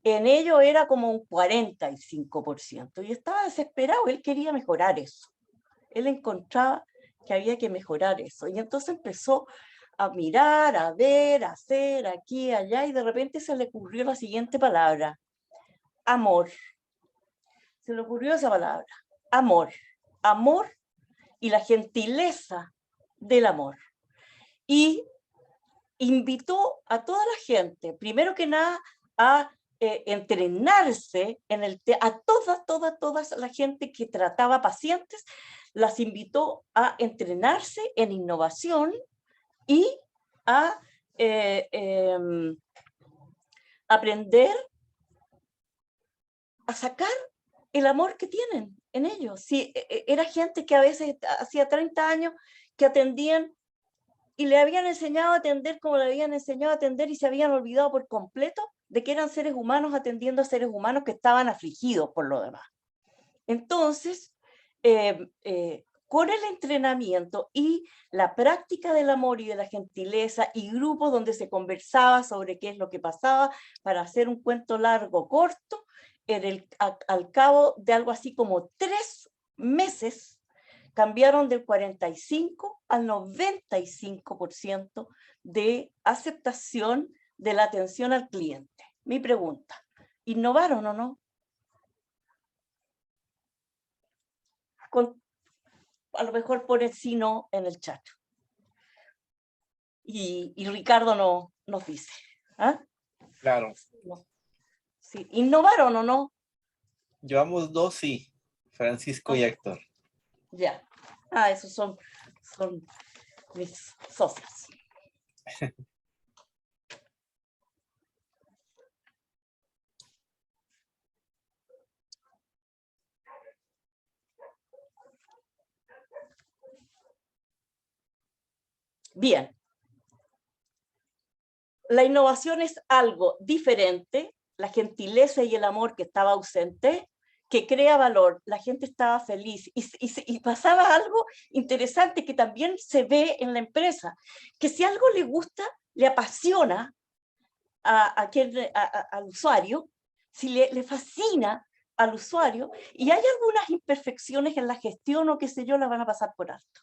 en ello era como un 45%. Y estaba desesperado, él quería mejorar eso. Él encontraba que había que mejorar eso. Y entonces empezó a mirar, a ver, a hacer, aquí, allá, y de repente se le ocurrió la siguiente palabra: amor. Se le ocurrió esa palabra, amor. Amor y la gentileza del amor. Y invitó a toda la gente, primero que nada, a entrenarse a toda la gente que trataba pacientes, las invitó a entrenarse en innovación y a aprender a sacar el amor que tienen en ellos. Sí, era gente que a veces hacía 30 años que atendían y le habían enseñado a atender como le habían enseñado a atender, y se habían olvidado por completo de que eran seres humanos atendiendo a seres humanos que estaban afligidos por lo demás. Entonces, con el entrenamiento y la práctica del amor y de la gentileza, y grupos donde se conversaba sobre qué es lo que pasaba, para hacer un cuento largo corto, al cabo de algo así como 3 meses, cambiaron del 45 al 95% de aceptación de la atención al cliente. Mi pregunta, ¿innovaron o no? A lo mejor poner sí no en el chat. Y Ricardo nos dice. ¿Ah? Claro. Sí. ¿Innovaron o no? Llevamos 2 sí, Francisco y Héctor. Ya. Esos son mis socios. Bien. La innovación es algo diferente, la gentileza y el amor que estaba ausente, que crea valor, la gente estaba feliz y pasaba algo interesante que también se ve en la empresa, que si algo le gusta, le apasiona al usuario, si le fascina al usuario, y hay algunas imperfecciones en la gestión o qué sé yo, la van a pasar por alto.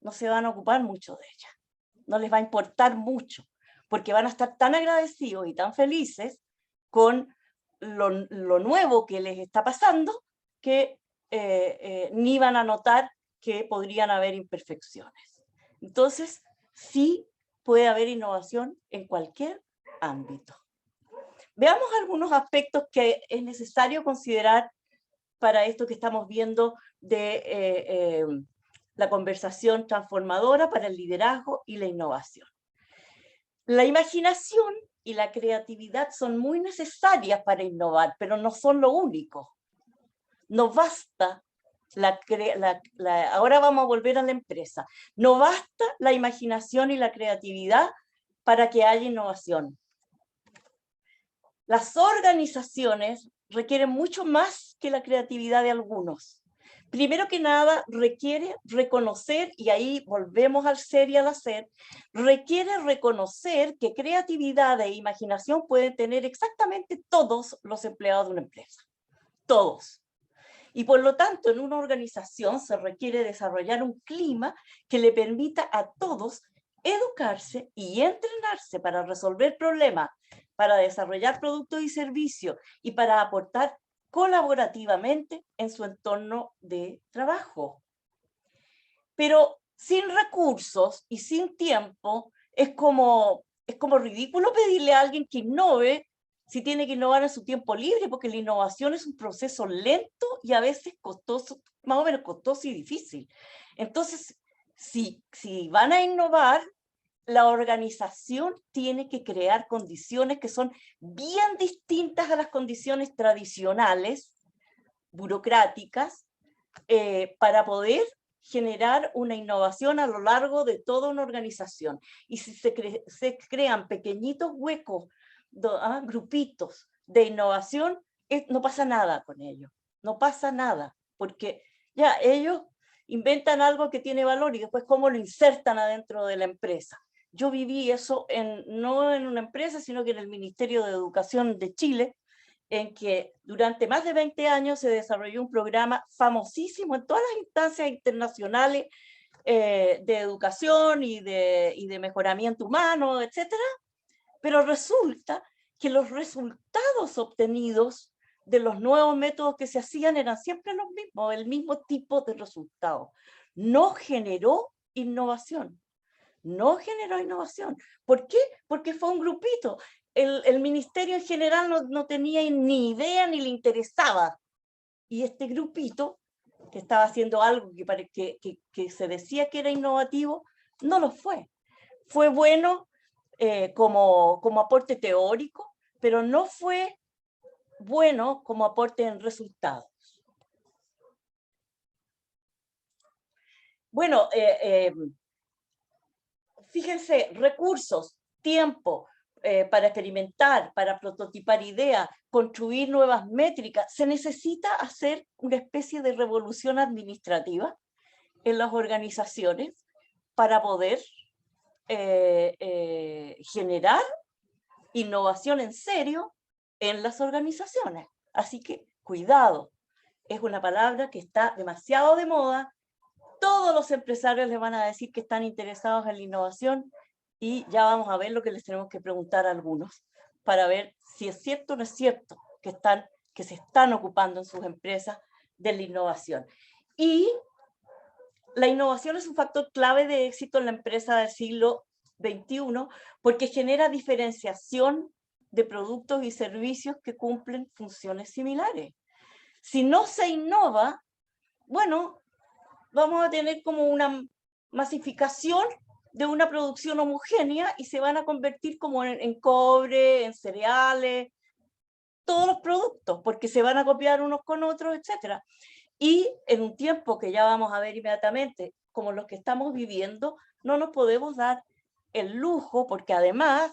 No se van a ocupar mucho de ellas, no les va a importar mucho, porque van a estar tan agradecidos y tan felices con lo nuevo que les está pasando que ni van a notar que podrían haber imperfecciones. Entonces, sí puede haber innovación en cualquier ámbito. Veamos algunos aspectos que es necesario considerar para esto que estamos viendo de la conversación transformadora para el liderazgo y la innovación. La imaginación y la creatividad son muy necesarias para innovar, pero no son lo único. No basta, ahora vamos a volver a la empresa, no basta la imaginación y la creatividad para que haya innovación. Las organizaciones requieren mucho más que la creatividad de algunos. Primero que nada, requiere reconocer, y ahí volvemos al ser y al hacer, requiere reconocer que creatividad e imaginación pueden tener exactamente todos los empleados de una empresa. Todos. Y por lo tanto, en una organización se requiere desarrollar un clima que le permita a todos educarse y entrenarse para resolver problemas, para desarrollar productos y servicios y para aportar colaborativamente en su entorno de trabajo. Pero sin recursos y sin tiempo es como ridículo pedirle a alguien que innove si tiene que innovar en su tiempo libre, porque la innovación es un proceso lento y a veces costoso, más o menos costoso y difícil. Entonces, si van a innovar, la organización tiene que crear condiciones que son bien distintas a las condiciones tradicionales, burocráticas, para poder generar una innovación a lo largo de toda una organización. Y si se crean pequeñitos huecos, grupitos de innovación, no pasa nada con ellos, no pasa nada, porque ya ellos inventan algo que tiene valor y después cómo lo insertan adentro de la empresa. Yo viví eso no en una empresa, sino que en el Ministerio de Educación de Chile, en que durante más de 20 años se desarrolló un programa famosísimo en todas las instancias internacionales de educación y de mejoramiento humano, etcétera. Pero resulta que los resultados obtenidos de los nuevos métodos que se hacían eran siempre los mismos, el mismo tipo de resultados. No generó innovación. No generó innovación. ¿Por qué? Porque fue un grupito. El ministerio en general no tenía ni idea ni le interesaba. Y este grupito, que estaba haciendo algo que se decía que era innovativo, no lo fue. Fue bueno como aporte teórico, pero no fue bueno como aporte en resultados. Bueno, fíjense, recursos, tiempo para experimentar, para prototipar ideas, construir nuevas métricas. Se necesita hacer una especie de revolución administrativa en las organizaciones para poder generar innovación en serio en las organizaciones. Así que cuidado, es una palabra que está demasiado de moda. Todos los empresarios les van a decir que están interesados en la innovación y ya vamos a ver lo que les tenemos que preguntar a algunos para ver si es cierto o no es cierto que se están ocupando en sus empresas de la innovación. Y la innovación es un factor clave de éxito en la empresa del siglo XXI porque genera diferenciación de productos y servicios que cumplen funciones similares. Si no se innova, bueno, vamos a tener como una masificación de una producción homogénea y se van a convertir como en cobre, en cereales, todos los productos, porque se van a copiar unos con otros, etc. Y en un tiempo que ya vamos a ver inmediatamente, como los que estamos viviendo, no nos podemos dar el lujo, porque además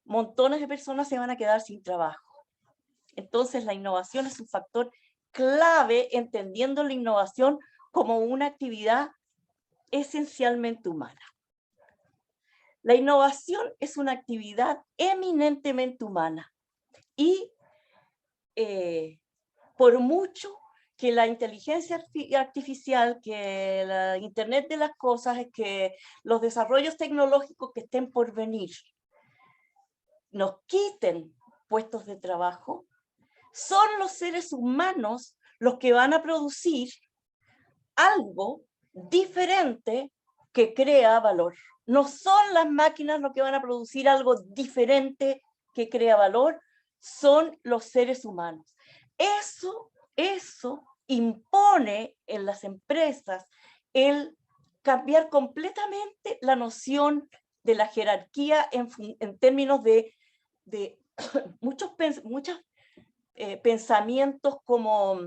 montones de personas se van a quedar sin trabajo. Entonces la innovación es un factor clave, entendiendo la innovación como una actividad esencialmente humana. La innovación es una actividad eminentemente humana y por mucho que la inteligencia artificial, que la Internet de las cosas, que los desarrollos tecnológicos que estén por venir nos quiten puestos de trabajo, son los seres humanos los que van a producir algo diferente que crea valor. No son las máquinas los que van a producir algo diferente que crea valor, son los seres humanos. Eso impone en las empresas el cambiar completamente la noción de la jerarquía en términos de muchos pensamientos como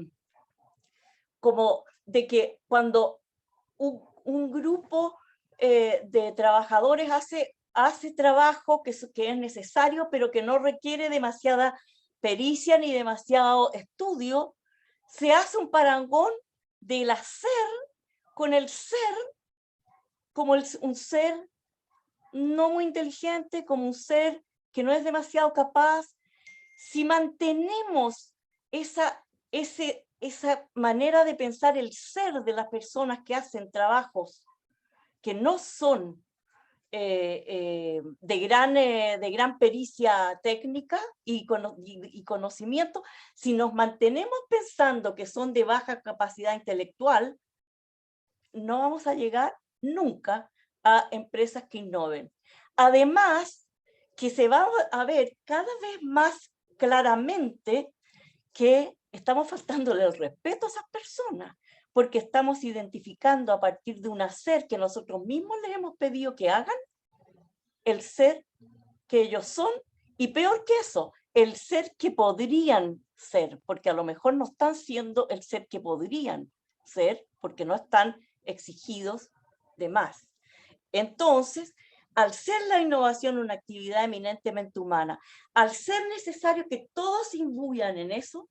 de que cuando un grupo de trabajadores hace trabajo que es necesario, pero que no requiere demasiada pericia ni demasiado estudio, se hace un parangón del hacer con el ser, como un ser no muy inteligente, como un ser que no es demasiado capaz. Si mantenemos esa manera de pensar el ser de las personas que hacen trabajos que no son de gran pericia técnica y conocimiento, si nos mantenemos pensando que son de baja capacidad intelectual, no vamos a llegar nunca a empresas que innoven. Además, que se va a ver cada vez más claramente que estamos faltándole el respeto a esas personas, porque estamos identificando a partir de un hacer que nosotros mismos les hemos pedido que hagan, el ser que ellos son, y peor que eso, el ser que podrían ser, porque a lo mejor no están siendo el ser que podrían ser, porque no están exigidos de más. Entonces, al ser la innovación una actividad eminentemente humana, al ser necesario que todos se imbuyan en eso,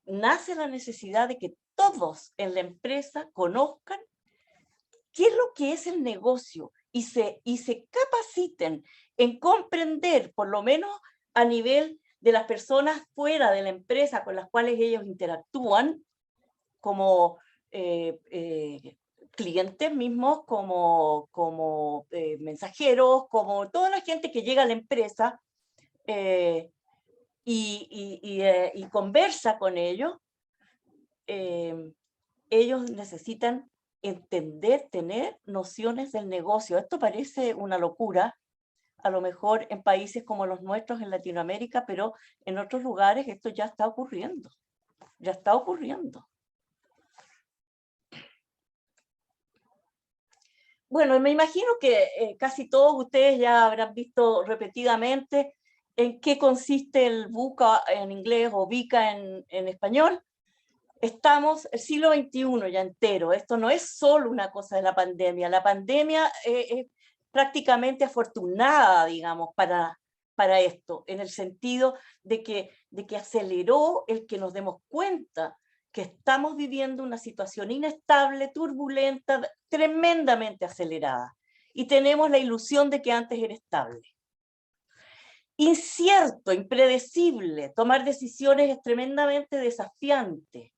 nace la necesidad de que todos en la empresa conozcan qué es lo que es el negocio y se capaciten en comprender, por lo menos a nivel de las personas fuera de la empresa con las cuales ellos interactúan, como clientes mismos, como mensajeros, como toda la gente que llega a la empresa y conversa con ellos. Ellos necesitan entender, tener nociones del negocio. Esto parece una locura, a lo mejor en países como los nuestros en Latinoamérica, pero en otros lugares esto ya está ocurriendo. Ya está ocurriendo. Bueno, me imagino que casi todos ustedes ya habrán visto repetidamente en qué consiste el VUCA en inglés o VICA en español. Estamos el siglo XXI ya entero. Esto no es solo una cosa de la pandemia. La pandemia es prácticamente afortunada, digamos, para esto, en el sentido de que aceleró el que nos demos cuenta que estamos viviendo una situación inestable, turbulenta, tremendamente acelerada. Y tenemos la ilusión de que antes era estable. Incierto, impredecible, tomar decisiones es tremendamente desafiante.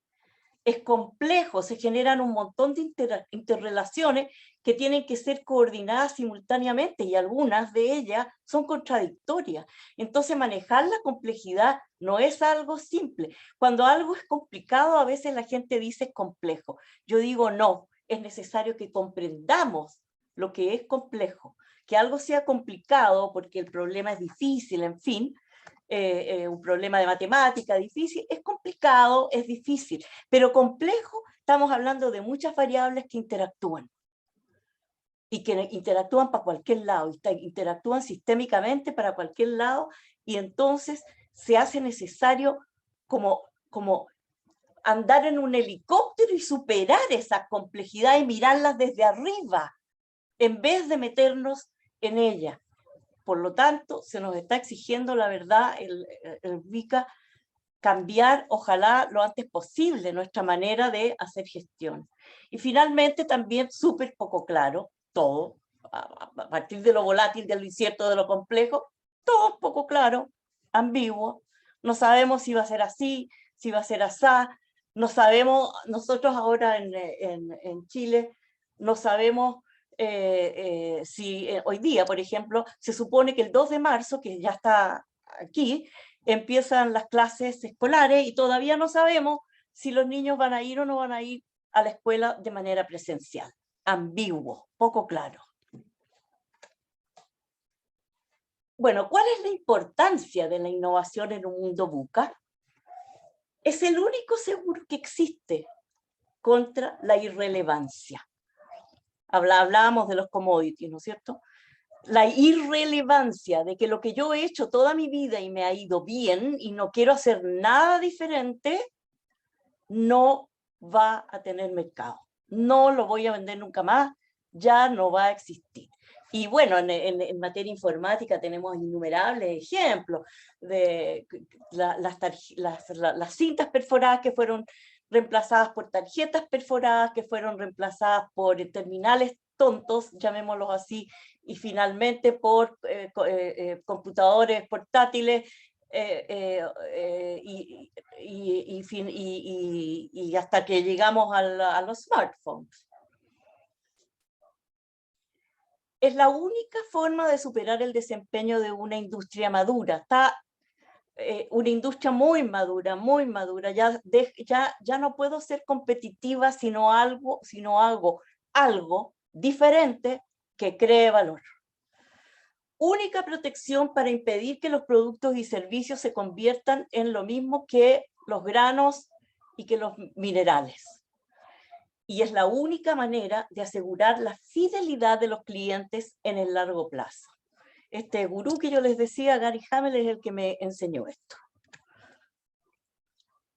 Es complejo, se generan un montón de interrelaciones que tienen que ser coordinadas simultáneamente y algunas de ellas son contradictorias. Entonces manejar la complejidad no es algo simple. Cuando algo es complicado, a veces la gente dice es complejo. Yo digo no, es necesario que comprendamos lo que es complejo. Que algo sea complicado porque el problema es difícil, en fin, un problema de matemática difícil, es complicado, es difícil, pero complejo, estamos hablando de muchas variables que interactúan y que interactúan para cualquier lado, interactúan sistémicamente para cualquier lado y entonces se hace necesario como andar en un helicóptero y superar esas complejidades y mirarlas desde arriba, en vez de meternos en ellas. Por lo tanto, se nos está exigiendo, la verdad, el VICA, cambiar, ojalá lo antes posible, nuestra manera de hacer gestión. Y finalmente, también súper poco claro, todo, a partir de lo volátil, de lo incierto, de lo complejo, todo poco claro, ambiguo. No sabemos si va a ser así, si va a ser asá. No sabemos, nosotros ahora en Chile, no sabemos si hoy día, por ejemplo, se supone que el 2 de marzo, que ya está aquí, empiezan las clases escolares y todavía no sabemos si los niños van a ir o no van a ir a la escuela de manera presencial. Ambiguo, poco claro. Bueno, ¿cuál es la importancia de la innovación en un mundo VUCA? Es el único seguro que existe contra la irrelevancia. Hablábamos de los commodities, ¿no es cierto? La irrelevancia de que lo que yo he hecho toda mi vida y me ha ido bien y no quiero hacer nada diferente, no va a tener mercado. No lo voy a vender nunca más, ya no va a existir. Y bueno, en materia informática tenemos innumerables ejemplos de las cintas perforadas que fueron reemplazadas por tarjetas perforadas, que fueron reemplazadas por terminales tontos, llamémoslos así, y finalmente por computadores portátiles y hasta que llegamos a los smartphones. Es la única forma de superar el desempeño de una industria madura. Está una industria muy madura, ya no puedo ser competitiva si no hago algo diferente que cree valor. Única protección para impedir que los productos y servicios se conviertan en lo mismo que los granos y que los minerales. Y es la única manera de asegurar la fidelidad de los clientes en el largo plazo. Este gurú que yo les decía, Gary Hamel, es el que me enseñó esto.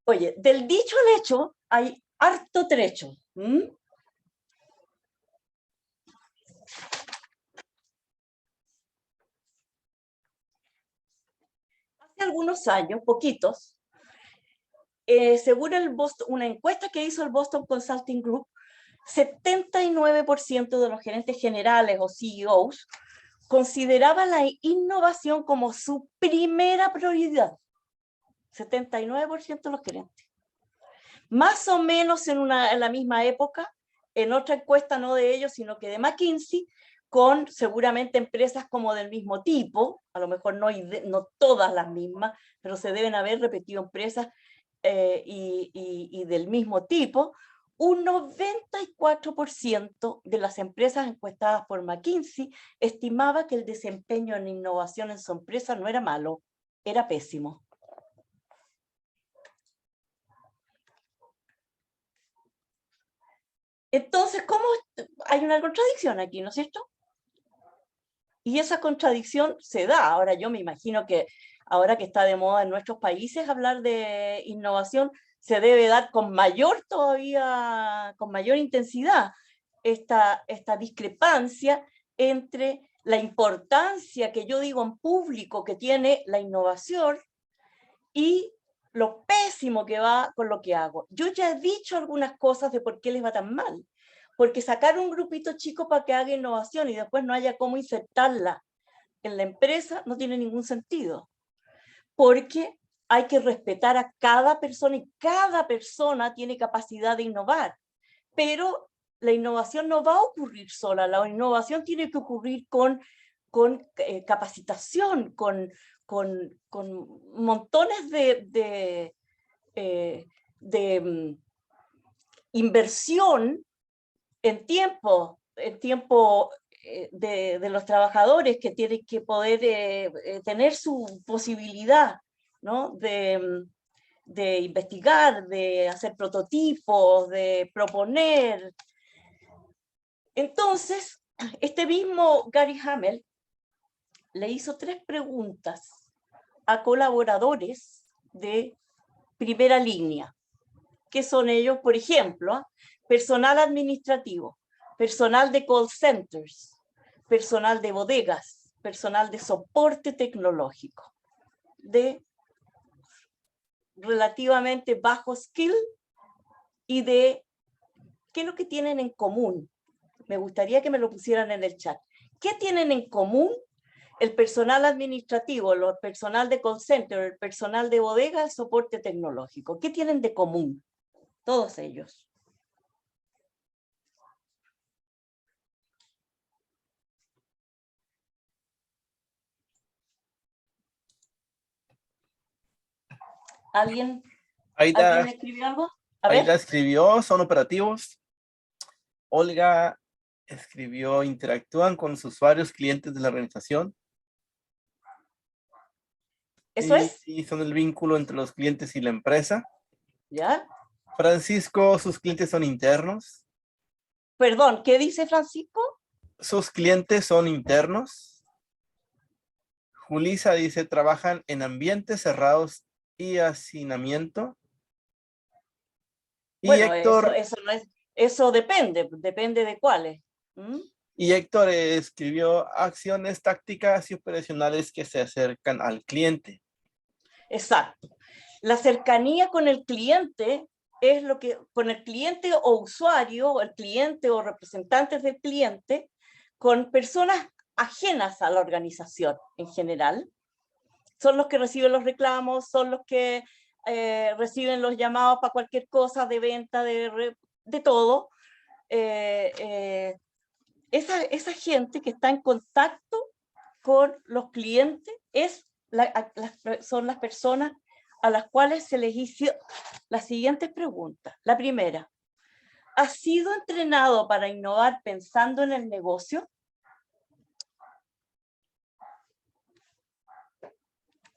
Oye, del dicho al hecho hay harto trecho. Hace algunos años, poquitos, según una encuesta que hizo el Boston Consulting Group, 79% de los gerentes generales o CEOs consideraban la innovación como su primera prioridad. 79% de los gerentes. Más o menos en la misma época, en otra encuesta, no de ellos, sino que de McKinsey, con seguramente empresas como del mismo tipo, a lo mejor no todas las mismas, pero se deben haber repetido empresas y del mismo tipo, un 94% de las empresas encuestadas por McKinsey estimaba que el desempeño en innovación en su empresa no era malo, era pésimo. Entonces, ¿cómo hay una contradicción aquí, no es cierto? Y esa contradicción se da. Ahora yo me imagino que ahora que está de moda en nuestros países hablar de innovación, se debe dar con mayor intensidad esta discrepancia entre la importancia que yo digo en público que tiene la innovación y lo pésimo que va con lo que hago. Yo ya he dicho algunas cosas de por qué les va tan mal. Porque sacar un grupito chico para que haga innovación y después no haya cómo insertarla en la empresa no tiene ningún sentido. Porque hay que respetar a cada persona y cada persona tiene capacidad de innovar. Pero la innovación no va a ocurrir sola, la innovación tiene que ocurrir con capacitación, con montones de inversión en tiempo de los trabajadores que tienen que poder tener su posibilidad, ¿no? de investigar, de hacer prototipos, de proponer. Entonces, este mismo Gary Hamel le hizo 3 preguntas a colaboradores de primera línea. qué son ellos. Por ejemplo, personal administrativo, personal de call centers, personal de bodegas, personal de soporte tecnológico, de relativamente bajo skill y de qué es lo que tienen en común. Me gustaría que me lo pusieran en el chat. ¿Qué tienen en común el personal administrativo, el personal de call center, el personal de bodega, el soporte tecnológico? ¿Qué tienen de común? Todos ellos. ¿Alguien Aida, escribió algo? A ver. Aida escribió, son operativos. Olga escribió, interactúan con los usuarios, clientes de la organización. ¿Eso es? Y son el vínculo entre los clientes y la empresa. ¿Ya? Francisco, sus clientes son internos. Perdón, ¿qué dice Francisco? Sus clientes son internos. Julisa dice, trabajan en ambientes cerrados y hacinamiento. Y Bueno, Héctor, eso no es, eso depende de cuáles. ¿Mm? y Héctor escribió acciones tácticas y operacionales que se acercan al cliente. Exacto. La cercanía con el cliente es lo que, con el cliente o usuario, o el cliente o representantes del cliente, con personas ajenas a la organización en general. Son los que reciben los reclamos, son los que reciben los llamados para cualquier cosa de venta, de todo. Esa gente que está en contacto con los clientes son las personas a las cuales se les hizo las siguientes preguntas. La primera, ¿has sido entrenado para innovar pensando en el negocio?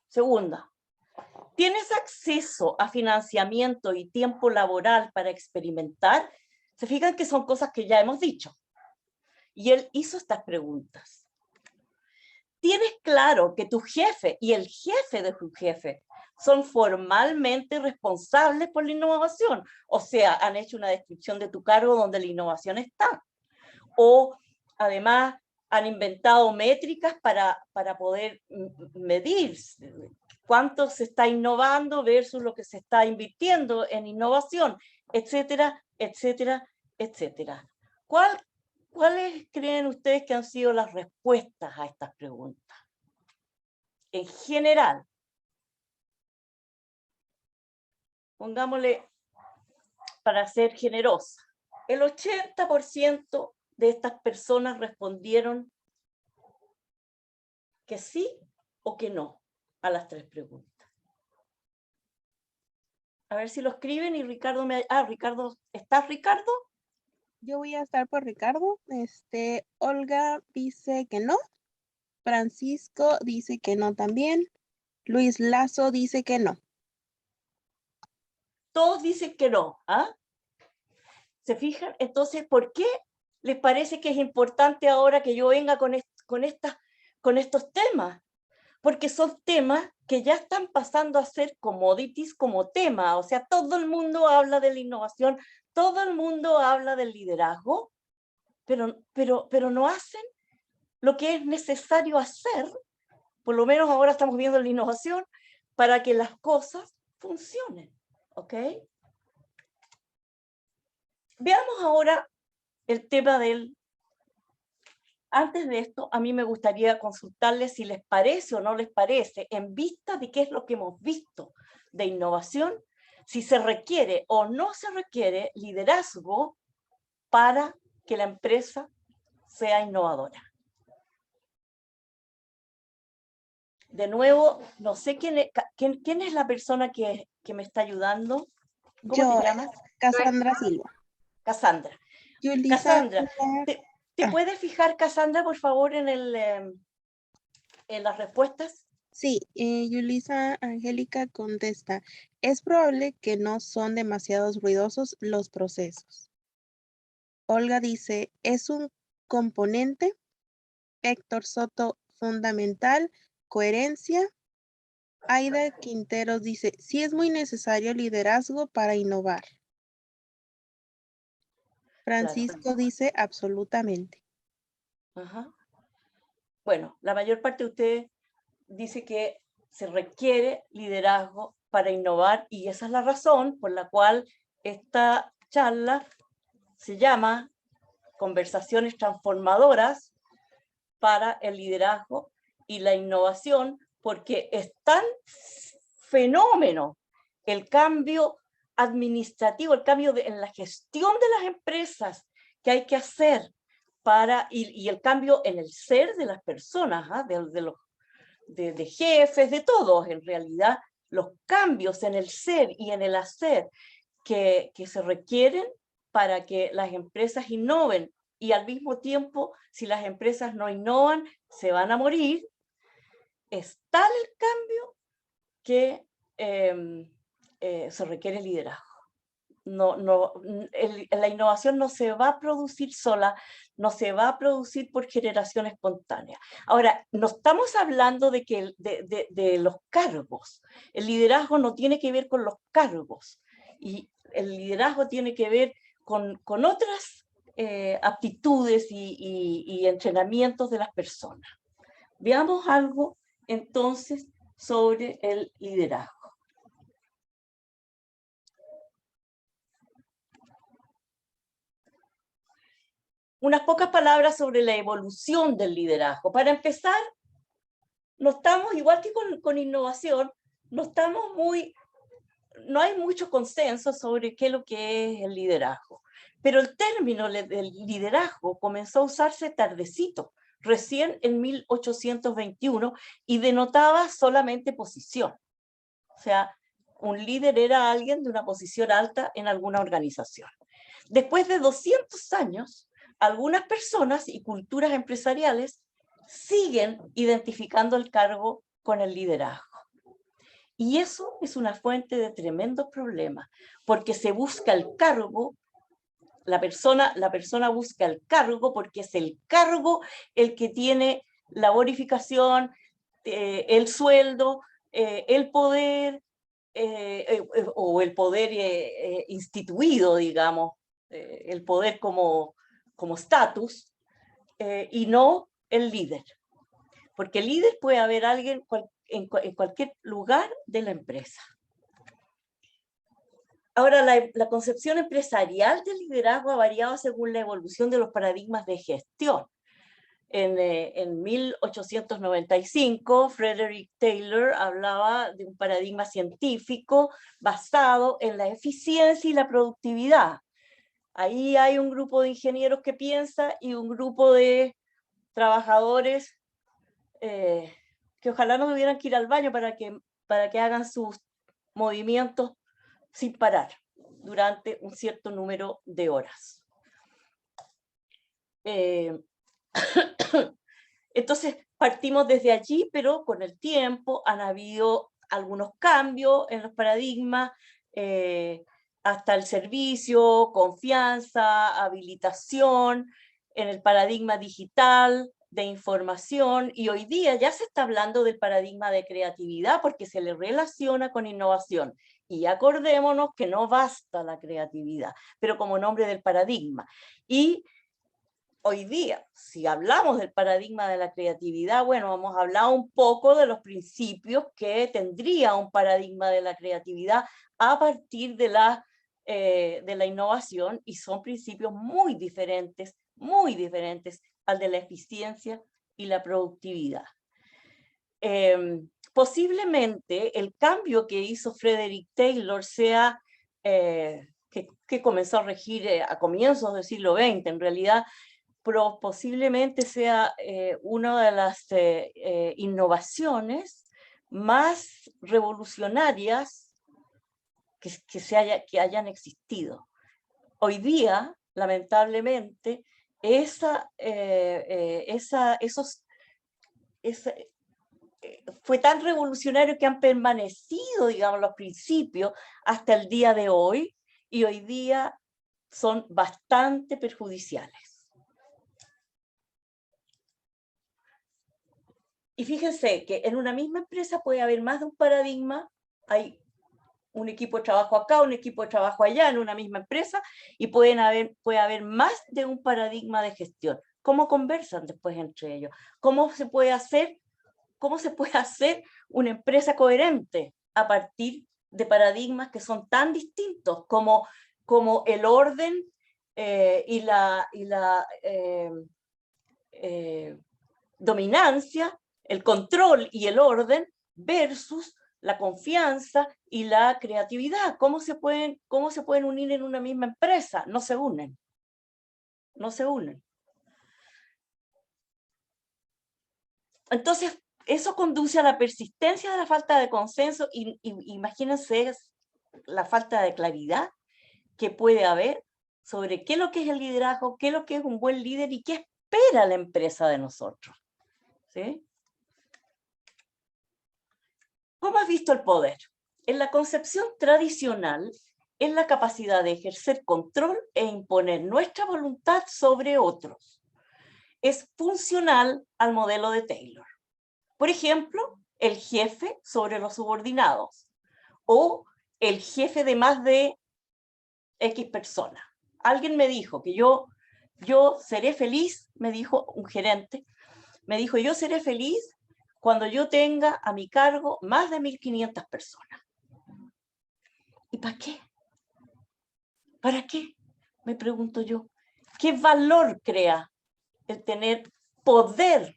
Segunda, ¿tienes acceso a financiamiento y tiempo laboral para experimentar? Se fijan que son cosas que ya hemos dicho. Y él hizo estas preguntas. ¿Tienes claro que tu jefe y el jefe de tu jefe son formalmente responsables por la innovación? O sea, han hecho una descripción de tu cargo donde la innovación está. O además han inventado métricas para poder medir cuánto se está innovando versus lo que se está invirtiendo en innovación, etcétera, etcétera, etcétera. ¿Cuáles creen ustedes que han sido las respuestas a estas preguntas? En general, pongámosle para ser generosa, el 80% de estas personas respondieron que sí o que no a las 3 preguntas. A ver si lo escriben y Ricardo me... Ah, Ricardo, ¿estás, Ricardo? Yo voy a estar por Ricardo. Olga dice que no. Francisco dice que no también. Luis Lazo dice que no. Todos dicen que no. ¿Ah? ¿Se fijan? Entonces, ¿por qué les parece que es importante ahora que yo venga con estos temas? Porque son temas que ya están pasando a ser commodities como tema. O sea, todo el mundo habla de la innovación, todo el mundo habla del liderazgo, pero no hacen lo que es necesario hacer, por lo menos ahora estamos viendo la innovación, para que las cosas funcionen. ¿Ok? Veamos ahora el tema del... Antes de esto, a mí me gustaría consultarles si les parece o no les parece, en vista de qué es lo que hemos visto de innovación, si se requiere o no se requiere liderazgo para que la empresa sea innovadora. De nuevo, no sé quién es la persona que me está ayudando. ¿Cómo te llamas? Cassandra Silva. Cassandra. Yulisa, Cassandra, ¿te puedes fijar, Cassandra, por favor, en las respuestas? Sí, Yulisa Angélica contesta, es probable que no son demasiados ruidosos los procesos. Olga dice, es un componente. Héctor Soto, fundamental, coherencia. Aida Quinteros dice, sí es muy necesario liderazgo para innovar. Francisco dice absolutamente. Ajá. Bueno, la mayor parte de ustedes dice que se requiere liderazgo para innovar y esa es la razón por la cual esta charla se llama Conversaciones Transformadoras para el Liderazgo y la Innovación, porque es tan fenómeno el cambio administrativo, el cambio en la gestión de las empresas que hay que hacer y el cambio en el ser de las personas, de jefes, de todos en realidad, los cambios en el ser y en el hacer que se requieren para que las empresas innoven y al mismo tiempo, si las empresas no innovan, se van a morir. Es tal el cambio que se requiere liderazgo. La innovación no se va a producir sola, no se va a producir por generación espontánea. Ahora, no estamos hablando de los cargos. El liderazgo no tiene que ver con los cargos. Y el liderazgo tiene que ver con otras aptitudes y entrenamientos de las personas. Veamos algo entonces sobre el liderazgo. Unas pocas palabras sobre la evolución del liderazgo. Para empezar, no estamos, igual que con innovación, no hay mucho consenso sobre qué es lo que es el liderazgo. Pero el término del liderazgo comenzó a usarse tardecito, recién en 1821, y denotaba solamente posición. O sea, un líder era alguien de una posición alta en alguna organización. Después de 200 años, algunas personas y culturas empresariales siguen identificando el cargo con el liderazgo. Y eso es una fuente de tremendos problemas, porque se busca el cargo, la persona busca el cargo porque es el cargo el que tiene la bonificación, el sueldo, el poder, o el poder instituido, digamos, el poder como estatus, y no el líder. Porque el líder puede haber alguien en cualquier lugar de la empresa. Ahora, la concepción empresarial del liderazgo ha variado según la evolución de los paradigmas de gestión. En 1895, Frederick Taylor hablaba de un paradigma científico basado en la eficiencia y la productividad. Ahí hay un grupo de ingenieros que piensa y un grupo de trabajadores que ojalá no tuvieran que ir al baño para que hagan sus movimientos sin parar durante un cierto número de horas. Entonces partimos desde allí, pero con el tiempo han habido algunos cambios en los paradigmas, hasta el servicio, confianza, habilitación, en el paradigma digital, de información, y hoy día ya se está hablando del paradigma de creatividad porque se le relaciona con innovación. Y acordémonos que no basta la creatividad, pero como nombre del paradigma. Y hoy día, si hablamos del paradigma de la creatividad, bueno, hemos hablado un poco de los principios que tendría un paradigma de la creatividad a partir de la innovación, y son principios muy diferentes al de la eficiencia y la productividad. Posiblemente el cambio que hizo Frederick Taylor sea, que comenzó a regir a comienzos del siglo XX, en realidad, pero posiblemente sea una de las innovaciones más revolucionarias que hayan existido. Hoy día, lamentablemente, fue tan revolucionario que han permanecido, digamos, los principios hasta el día de hoy, y hoy día son bastante perjudiciales. Y fíjense que en una misma empresa puede haber más de un paradigma. Hay un equipo de trabajo acá, un equipo de trabajo allá, en una misma empresa, y puede haber más de un paradigma de gestión. ¿Cómo conversan después entre ellos? ¿Cómo se puede hacer una empresa coherente a partir de paradigmas que son tan distintos como el orden y la dominancia, el control y el orden versus la confianza y la creatividad? ¿Cómo se pueden unir en una misma empresa? No se unen. No se unen. Entonces, eso conduce a la persistencia de la falta de consenso y imagínense la falta de claridad que puede haber sobre qué es lo que es el liderazgo, qué es lo que es un buen líder y qué espera la empresa de nosotros. ¿Sí? ¿Cómo has visto el poder? En la concepción tradicional, es la capacidad de ejercer control e imponer nuestra voluntad sobre otros. Es funcional al modelo de Taylor. Por ejemplo, el jefe sobre los subordinados o el jefe de más de X personas. Alguien me dijo que yo seré feliz, me dijo un gerente, me dijo, yo seré feliz cuando yo tenga a mi cargo más de 1.500 personas. ¿Y para qué? ¿Para qué? Me pregunto yo. ¿Qué valor crea el tener poder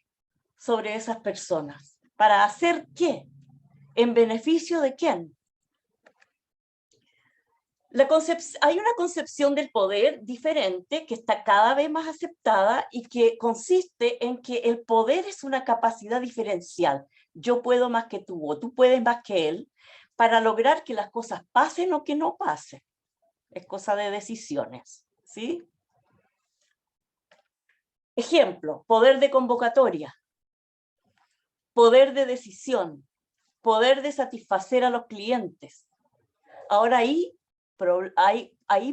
sobre esas personas? ¿Para hacer qué? ¿En beneficio de quién? Hay una concepción del poder diferente que está cada vez más aceptada y que consiste en que el poder es una capacidad diferencial. Yo puedo más que tú o tú puedes más que él para lograr que las cosas pasen o que no pasen. Es cosa de decisiones, ¿sí? Ejemplo, poder de convocatoria, poder de decisión, poder de satisfacer a los clientes. Ahora ahí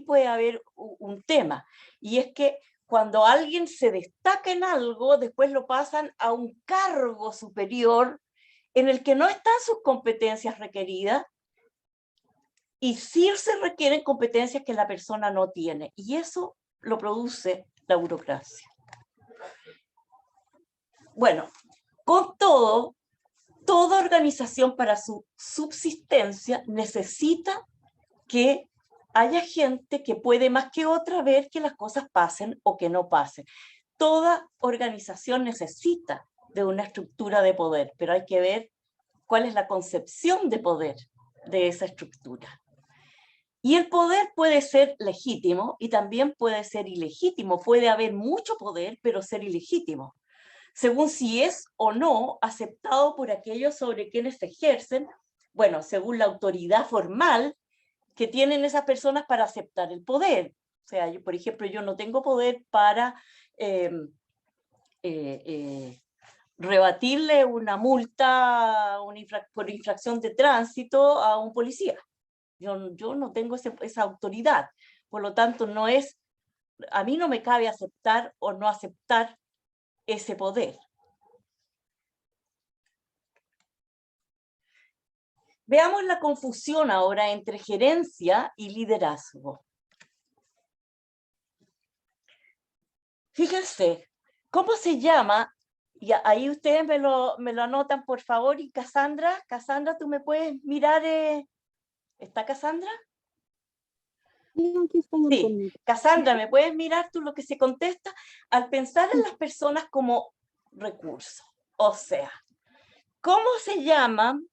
puede haber un tema, y es que cuando alguien se destaca en algo, después lo pasan a un cargo superior en el que no están sus competencias requeridas, y sí se requieren competencias que la persona no tiene, y eso lo produce la burocracia. Bueno, con todo, toda organización para su subsistencia necesita que haya gente que puede más que otra ver que las cosas pasen o que no pasen. Toda organización necesita de una estructura de poder, pero hay que ver cuál es la concepción de poder de esa estructura. Y el poder puede ser legítimo y también puede ser ilegítimo. Puede haber mucho poder, pero ser ilegítimo, según si es o no aceptado por aquellos sobre quienes se ejercen, bueno, según la autoridad formal que tienen esas personas para aceptar el poder. O sea, yo, por ejemplo, yo no tengo poder para rebatirle una multa por infracción de tránsito a un policía. Yo no tengo esa autoridad. Por lo tanto, a mí no me cabe aceptar o no aceptar ese poder. Veamos la confusión ahora entre gerencia y liderazgo. Fíjense, ¿cómo se llama? Y ahí ustedes me lo anotan, por favor. Y Cassandra, ¿tú me puedes mirar? ¿Está Cassandra? Sí, Cassandra, ¿me puedes mirar tú lo que se contesta? Al pensar en las personas como recursos, o sea, ¿cómo se llaman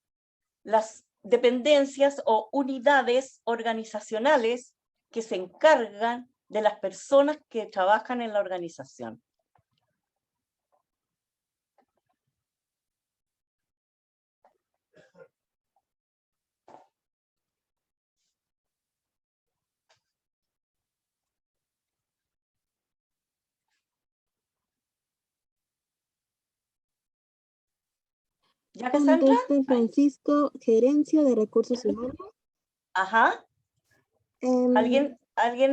las dependencias o unidades organizacionales que se encargan de las personas que trabajan en la organización? ¿Ya, Cassandra? Contesta Francisco, gerencia de recursos humanos. Ajá. ¿Alguien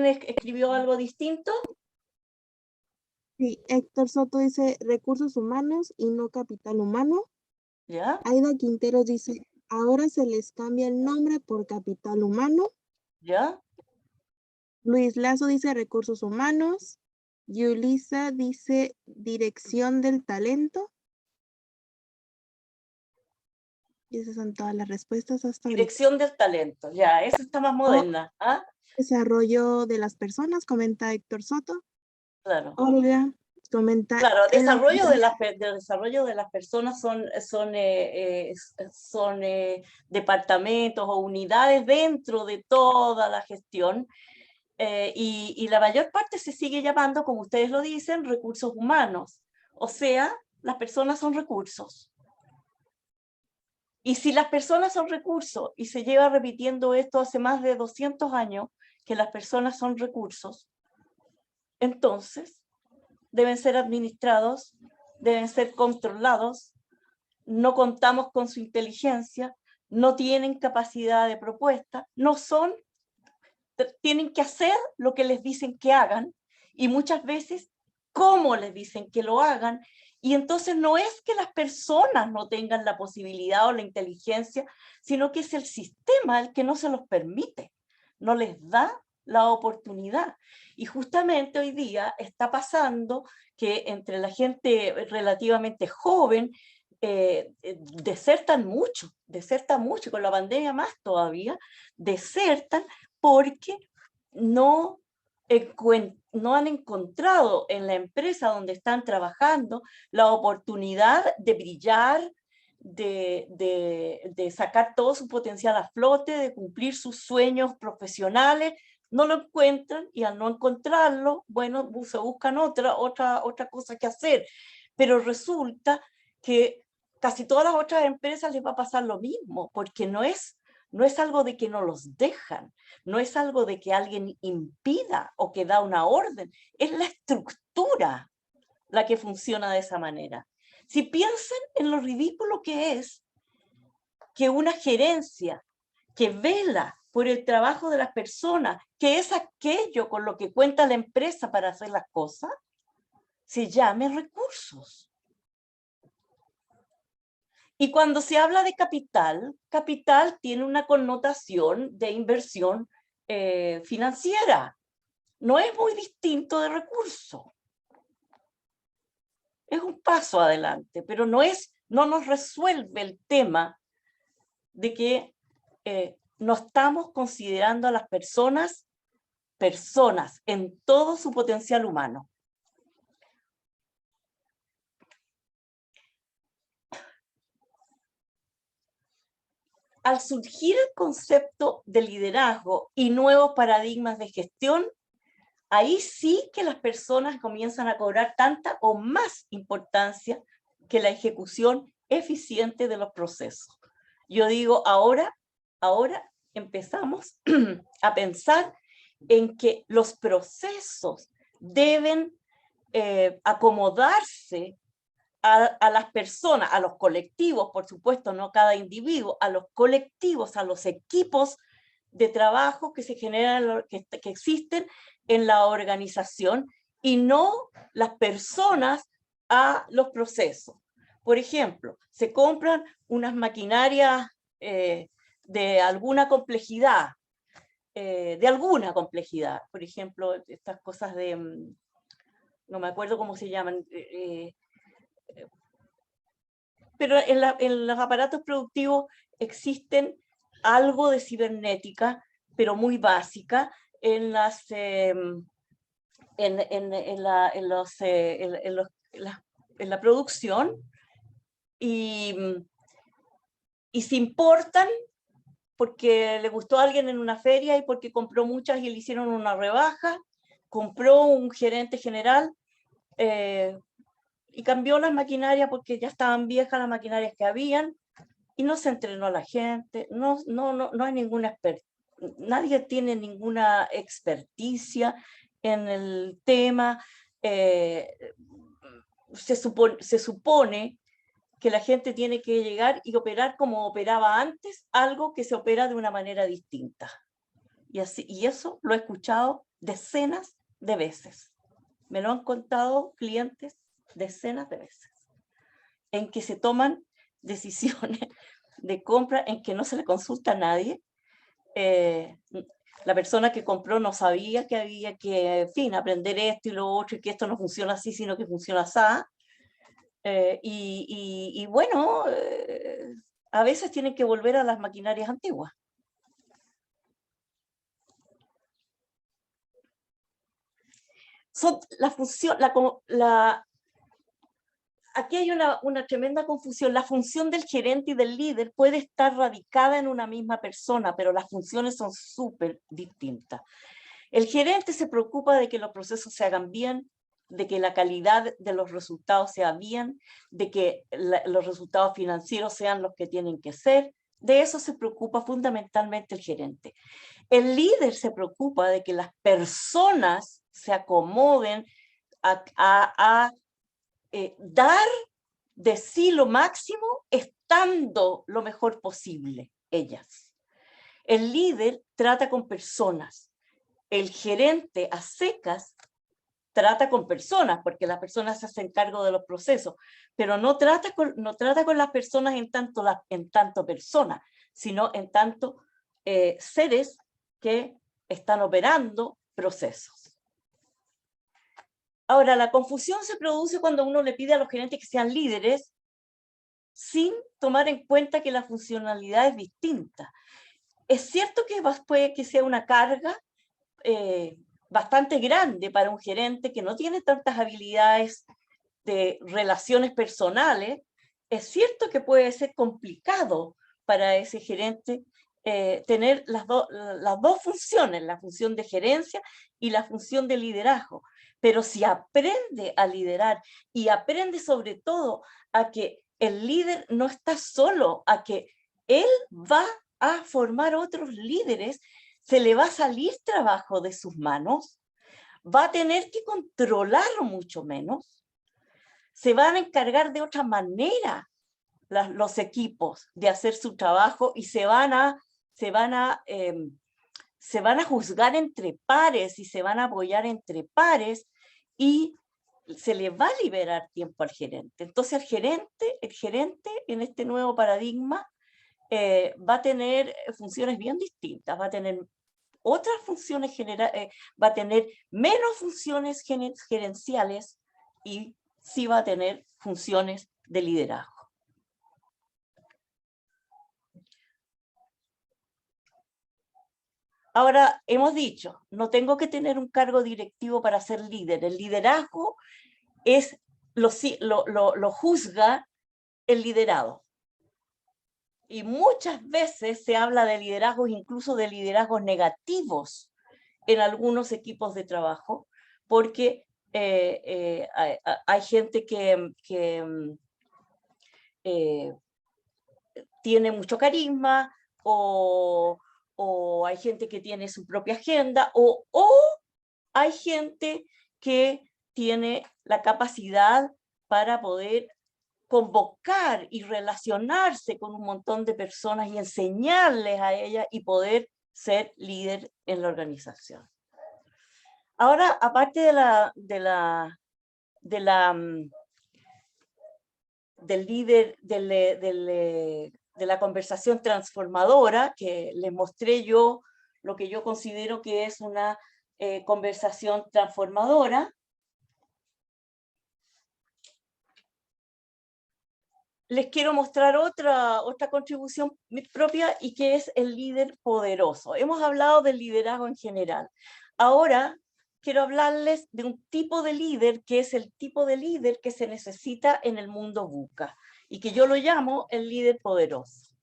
escribió algo distinto? Sí, Héctor Soto dice recursos humanos y no capital humano. ¿Ya? Aida Quinteros dice ahora se les cambia el nombre por capital humano. ¿Ya? Luis Lazo dice recursos humanos. Yulisa dice dirección del talento. Y esas son todas las respuestas hasta ahorita. Dirección del talento, ya, eso está más moderna. ¿Ah? Desarrollo de las personas, comenta Héctor Soto. Claro. Olga comenta. Claro, en la desarrollo de las personas son departamentos o unidades dentro de toda la gestión, y la mayor parte se sigue llamando, como ustedes lo dicen, recursos humanos. O sea, las personas son recursos. Y si las personas son recursos, y se lleva repitiendo esto hace más de 200 años, que las personas son recursos, entonces deben ser administrados, deben ser controlados, no contamos con su inteligencia, no tienen capacidad de propuesta, tienen que hacer lo que les dicen que hagan, y muchas veces cómo les dicen que lo hagan. Y entonces no es que las personas no tengan la posibilidad o la inteligencia, sino que es el sistema el que no se los permite, no les da la oportunidad. Y justamente hoy día está pasando que entre la gente relativamente joven desertan mucho, y con la pandemia más todavía, desertan porque no han encontrado en la empresa donde están trabajando la oportunidad de brillar, de sacar todo su potencial a flote, de cumplir sus sueños profesionales. No lo encuentran, y al no encontrarlo, bueno, se buscan otra cosa que hacer. Pero resulta que casi todas las otras empresas les va a pasar lo mismo, porque no es algo de que no los dejan, no es algo de que alguien impida o que da una orden, es la estructura la que funciona de esa manera. Si piensan en lo ridículo que es que una gerencia que vela por el trabajo de las personas, que es aquello con lo que cuenta la empresa para hacer las cosas, se llame recursos. Y cuando se habla de capital, capital tiene una connotación de inversión financiera. No es muy distinto de recurso. Es un paso adelante, pero no nos resuelve el tema de que no estamos considerando a las personas en todo su potencial humano. Al surgir el concepto de liderazgo y nuevos paradigmas de gestión, ahí sí que las personas comienzan a cobrar tanta o más importancia que la ejecución eficiente de los procesos. Yo digo, ahora empezamos a pensar en que los procesos deben acomodarse a las personas, a los colectivos, por supuesto, no cada individuo, a los colectivos, a los equipos de trabajo que se generan, que existen en la organización, y no las personas a los procesos. Por ejemplo, se compran unas maquinarias de alguna complejidad, por ejemplo, estas cosas de, no me acuerdo cómo se llaman, pero en los aparatos productivos existen algo de cibernética, pero muy básica, en la producción, y se importan porque le gustó a alguien en una feria y porque compró muchas y le hicieron una rebaja, compró un gerente general y cambió las maquinarias porque ya estaban viejas las maquinarias que habían, y no se entrenó a la gente, no hay ninguna nadie tiene ninguna experticia en el tema. Se supone que la gente tiene que llegar y operar como operaba antes, algo que se opera de una manera distinta. Y eso lo he escuchado decenas de veces. Me lo han contado clientes decenas de veces, en que se toman decisiones de compra en que no se le consulta a nadie. La persona que compró no sabía que había que, en fin, aprender esto y lo otro, y que esto no funciona así, sino que funciona así. Y bueno, a veces tienen que volver a las maquinarias antiguas. La función, aquí hay una tremenda confusión. La función del gerente y del líder puede estar radicada en una misma persona, pero las funciones son súper distintas. El gerente se preocupa de que los procesos se hagan bien, de que la calidad de los resultados sea bien, de que los resultados financieros sean los que tienen que ser. De eso se preocupa fundamentalmente el gerente. El líder se preocupa de que las personas se acomoden a dar de sí lo máximo estando lo mejor posible ellas. El líder trata con personas. El gerente a secas trata con personas, porque las personas se hacen cargo de los procesos, pero no trata con las personas en tanto personas, sino en tanto seres que están operando procesos. Ahora, la confusión se produce cuando uno le pide a los gerentes que sean líderes sin tomar en cuenta que la funcionalidad es distinta. Es cierto que puede que sea una carga bastante grande para un gerente que no tiene tantas habilidades de relaciones personales. Es cierto que puede ser complicado para ese gerente tener las dos funciones, la función de gerencia y la función de liderazgo. Pero si aprende a liderar y aprende sobre todo a que el líder no está solo, a que él va a formar otros líderes, se le va a salir trabajo de sus manos, va a tener que controlarlo mucho menos, se van a encargar de otra manera los equipos de hacer su trabajo y se van a juzgar entre pares y se van a apoyar entre pares y se le va a liberar tiempo al gerente. Entonces el gerente en este nuevo paradigma va a tener funciones bien distintas, va a tener otras funciones va a tener menos funciones gerenciales y sí va a tener funciones de liderazgo. Ahora, hemos dicho, no tengo que tener un cargo directivo para ser líder. El liderazgo lo juzga el liderado. Y muchas veces se habla de liderazgos, incluso de liderazgos negativos en algunos equipos de trabajo, porque hay gente que tiene mucho carisma o hay gente que tiene su propia agenda o hay gente que tiene la capacidad para poder convocar y relacionarse con un montón de personas y enseñarles a ellas y poder ser líder en la organización. Ahora, aparte del líder, de la conversación transformadora, que les mostré yo lo que yo considero que es una conversación transformadora, les quiero mostrar otra contribución propia y que es el líder poderoso. Hemos hablado del liderazgo en general. Ahora quiero hablarles de un tipo de líder que es el tipo de líder que se necesita en el mundo VUCA y que yo lo llamo el líder poderoso.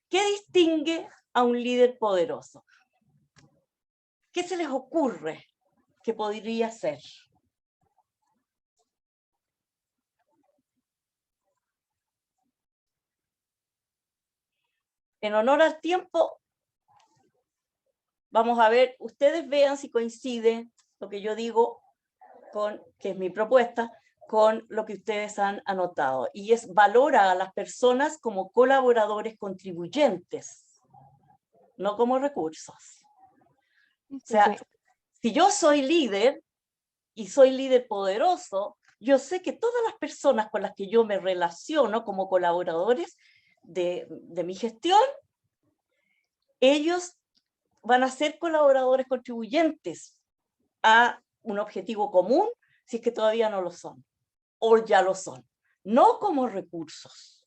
¿Qué distingue a un líder poderoso? ¿Qué se les ocurre que podría ser? En honor al tiempo, vamos a ver, ustedes vean si coincide lo que yo digo, que es mi propuesta, con lo que ustedes han anotado. Y es valora a las personas como colaboradores contribuyentes, no como recursos. O sea, si yo soy líder y soy líder poderoso, yo sé que todas las personas con las que yo me relaciono como colaboradores de mi gestión, ellos van a ser colaboradores contribuyentes a un objetivo común, si es que todavía no lo son, o ya lo son, no como recursos.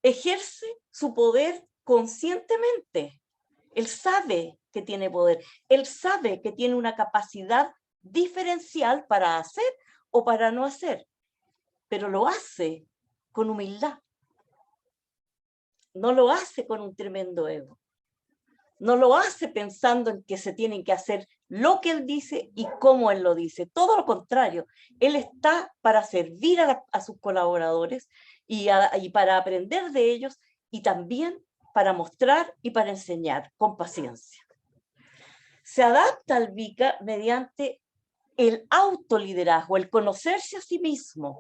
Ejerce su poder conscientemente. Él sabe que tiene poder, él sabe que tiene una capacidad diferencial para hacer o para no hacer, pero lo hace con humildad. No lo hace con un tremendo ego. No lo hace pensando en que se tienen que hacer lo que él dice y cómo él lo dice. Todo lo contrario, él está para servir a sus colaboradores y para aprender de ellos y también para mostrar y para enseñar con paciencia. Se adapta al VICA mediante el autoliderazgo, el conocerse a sí mismo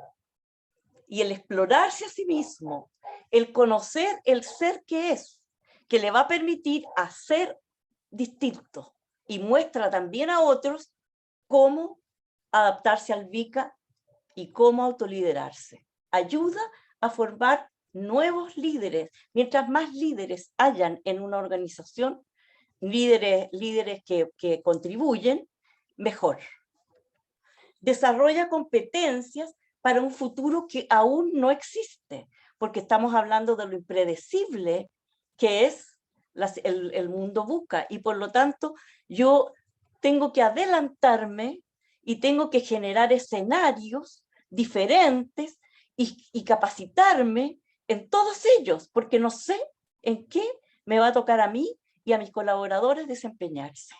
y el explorarse a sí mismo, el conocer el ser que es, que le va a permitir hacer distinto y muestra también a otros cómo adaptarse al VICA y cómo autoliderarse. Ayuda a formar nuevos líderes. Mientras más líderes hayan en una organización, líderes que contribuyen, mejor. Desarrolla competencias para un futuro que aún no existe, porque estamos hablando de lo impredecible que es el mundo VUCA, y por lo tanto yo tengo que adelantarme y tengo que generar escenarios diferentes y capacitarme en todos ellos, porque no sé en qué me va a tocar a mí y a mis colaboradores desempeñarse.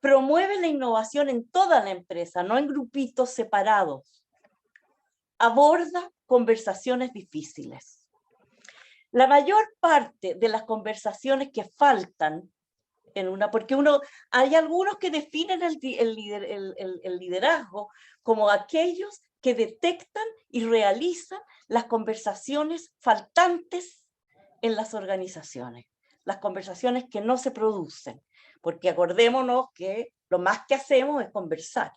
Promueve la innovación en toda la empresa, no en grupitos separados. Aborda conversaciones difíciles. La mayor parte de las conversaciones que faltan en una, porque hay algunos que definen el liderazgo como aquellos que detectan y realizan las conversaciones faltantes en las organizaciones, las conversaciones que no se producen, porque acordémonos que lo más que hacemos es conversar.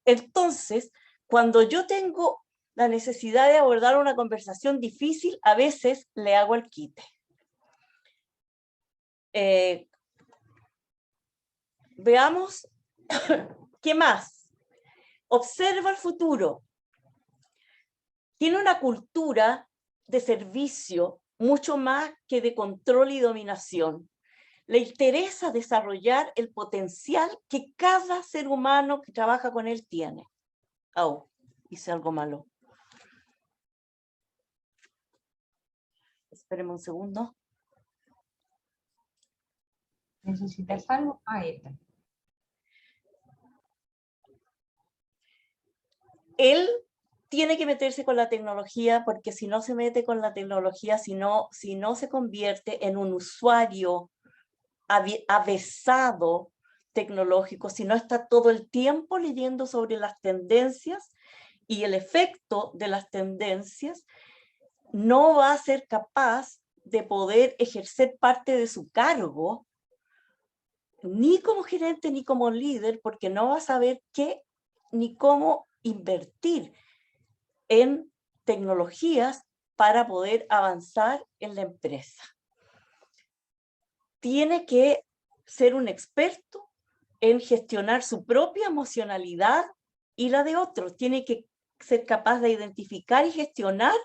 Entonces, cuando yo tengo la necesidad de abordar una conversación difícil, a veces le hago el quite. Veamos qué más. Observa el futuro. Tiene una cultura de servicio mucho más que de control y dominación. Le interesa desarrollar el potencial que cada ser humano que trabaja con él tiene. Oh, hice algo malo. Espéreme un segundo. ¿Necesitas algo? Ahí está. Él tiene que meterse con la tecnología, porque si no se mete con la tecnología, si no se convierte en un usuario avesado tecnológico, si no está todo el tiempo leyendo sobre las tendencias y el efecto de las tendencias, no va a ser capaz de poder ejercer parte de su cargo, ni como gerente ni como líder, porque no va a saber qué ni cómo invertir en tecnologías para poder avanzar en la empresa. Tiene que ser un experto en gestionar su propia emocionalidad y la de otros. Tiene que ser capaz de identificar y gestionar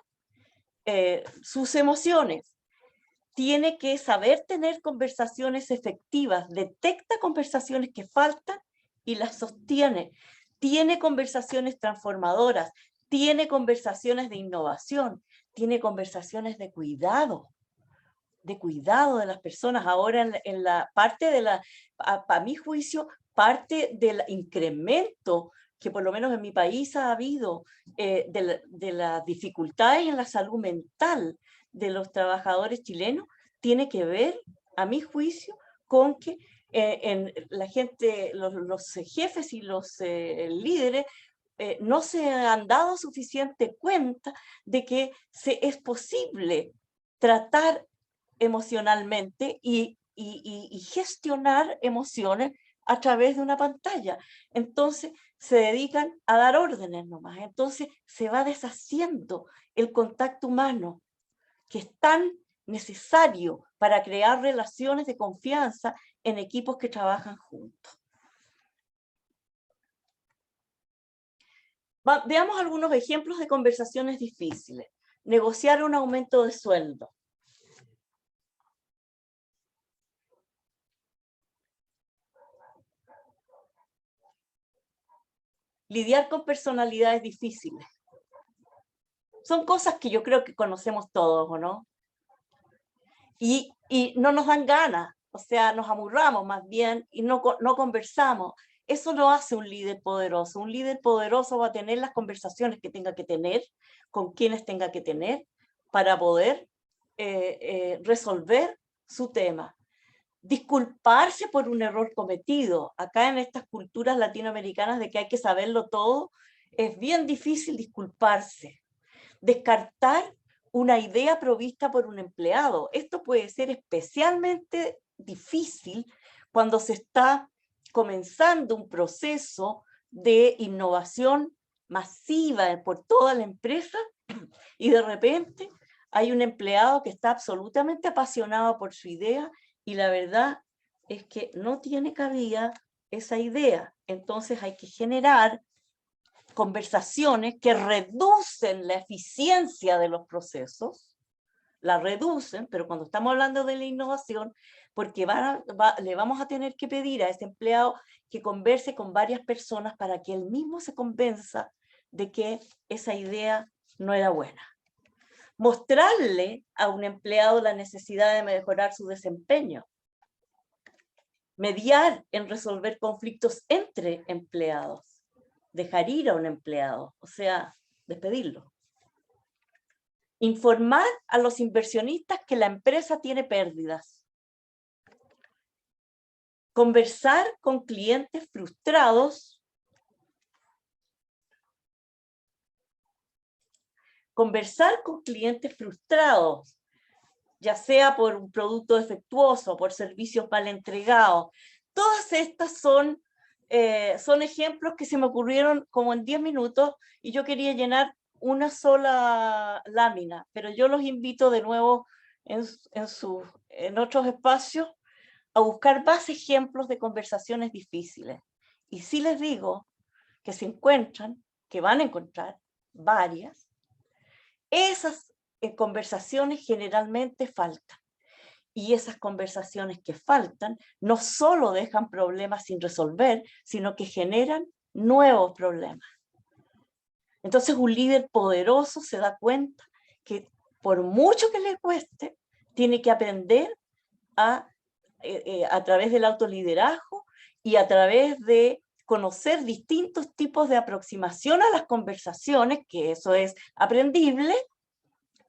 sus emociones. Tiene que saber tener conversaciones efectivas, detecta conversaciones que faltan y las sostiene. Tiene conversaciones transformadoras, tiene conversaciones de innovación, tiene conversaciones de cuidado de las personas. Ahora en la parte de para mi juicio, parte del incremento que por lo menos en mi país ha habido de las dificultades en la salud mental de los trabajadores chilenos, tiene que ver, a mi juicio, con que la gente, los jefes y los líderes no se han dado suficiente cuenta de que es posible tratar emocionalmente y gestionar emociones a través de una pantalla. Entonces se dedican a dar órdenes nomás. Entonces se va deshaciendo el contacto humano. que es tan necesario para crear relaciones de confianza en equipos que trabajan juntos. Veamos algunos ejemplos de conversaciones difíciles. Negociar un aumento de sueldo. Lidiar con personalidades difíciles. Son cosas que yo creo que conocemos todos, ¿o no? Y no nos dan ganas, o sea, nos amurramos más bien y no conversamos. Eso no hace un líder poderoso. Un líder poderoso va a tener las conversaciones que tenga que tener, con quienes tenga que tener, para poder resolver su tema. Disculparse por un error cometido. Acá en estas culturas latinoamericanas de que hay que saberlo todo, es bien difícil disculparse. Descartar una idea provista por un empleado. Esto puede ser especialmente difícil cuando se está comenzando un proceso de innovación masiva por toda la empresa y de repente hay un empleado que está absolutamente apasionado por su idea y la verdad es que no tiene cabida esa idea. Entonces hay que generar conversaciones que reducen la eficiencia de los procesos, la reducen, pero cuando estamos hablando de la innovación, porque le vamos a tener que pedir a ese empleado que converse con varias personas para que él mismo se convenza de que esa idea no era buena. Mostrarle a un empleado la necesidad de mejorar su desempeño. Mediar en resolver conflictos entre empleados. Dejar ir a un empleado, o sea, despedirlo. Informar a los inversionistas que la empresa tiene pérdidas. Conversar con clientes frustrados. Conversar con clientes frustrados, ya sea por un producto defectuoso, por servicios mal entregados. Todas estas son ejemplos que se me ocurrieron como en 10 minutos y yo quería llenar una sola lámina, pero yo los invito de nuevo en otros espacios a buscar más ejemplos de conversaciones difíciles. Y sí les digo que se encuentran, que van a encontrar varias, esas conversaciones generalmente faltan. Y esas conversaciones que faltan no solo dejan problemas sin resolver, sino que generan nuevos problemas. Entonces un líder poderoso se da cuenta que por mucho que le cueste, tiene que aprender a través del autoliderazgo y a través de conocer distintos tipos de aproximación a las conversaciones, que eso es aprendible,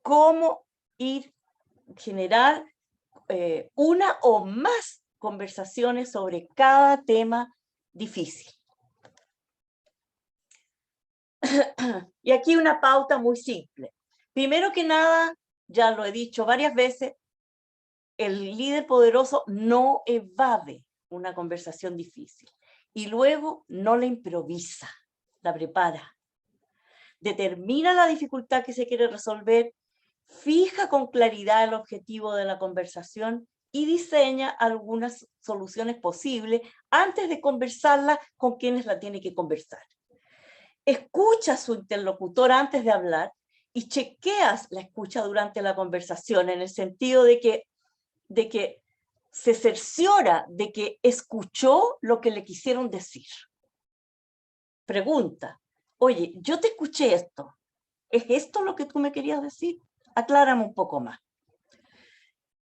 cómo generar una o más conversaciones sobre cada tema difícil. Y aquí una pauta muy simple. Primero que nada, ya lo he dicho varias veces, el líder poderoso no evade una conversación difícil y luego no la improvisa, la prepara. Determina la dificultad que se quiere resolver, fija con claridad el objetivo de la conversación y diseña algunas soluciones posibles antes de conversarla con quienes la tiene que conversar. Escucha a su interlocutor antes de hablar y chequeas la escucha durante la conversación en el sentido de que se cerciora de que escuchó lo que le quisieron decir. Pregunta, oye, yo te escuché esto. ¿Es esto lo que tú me querías decir? Aclárame un poco más.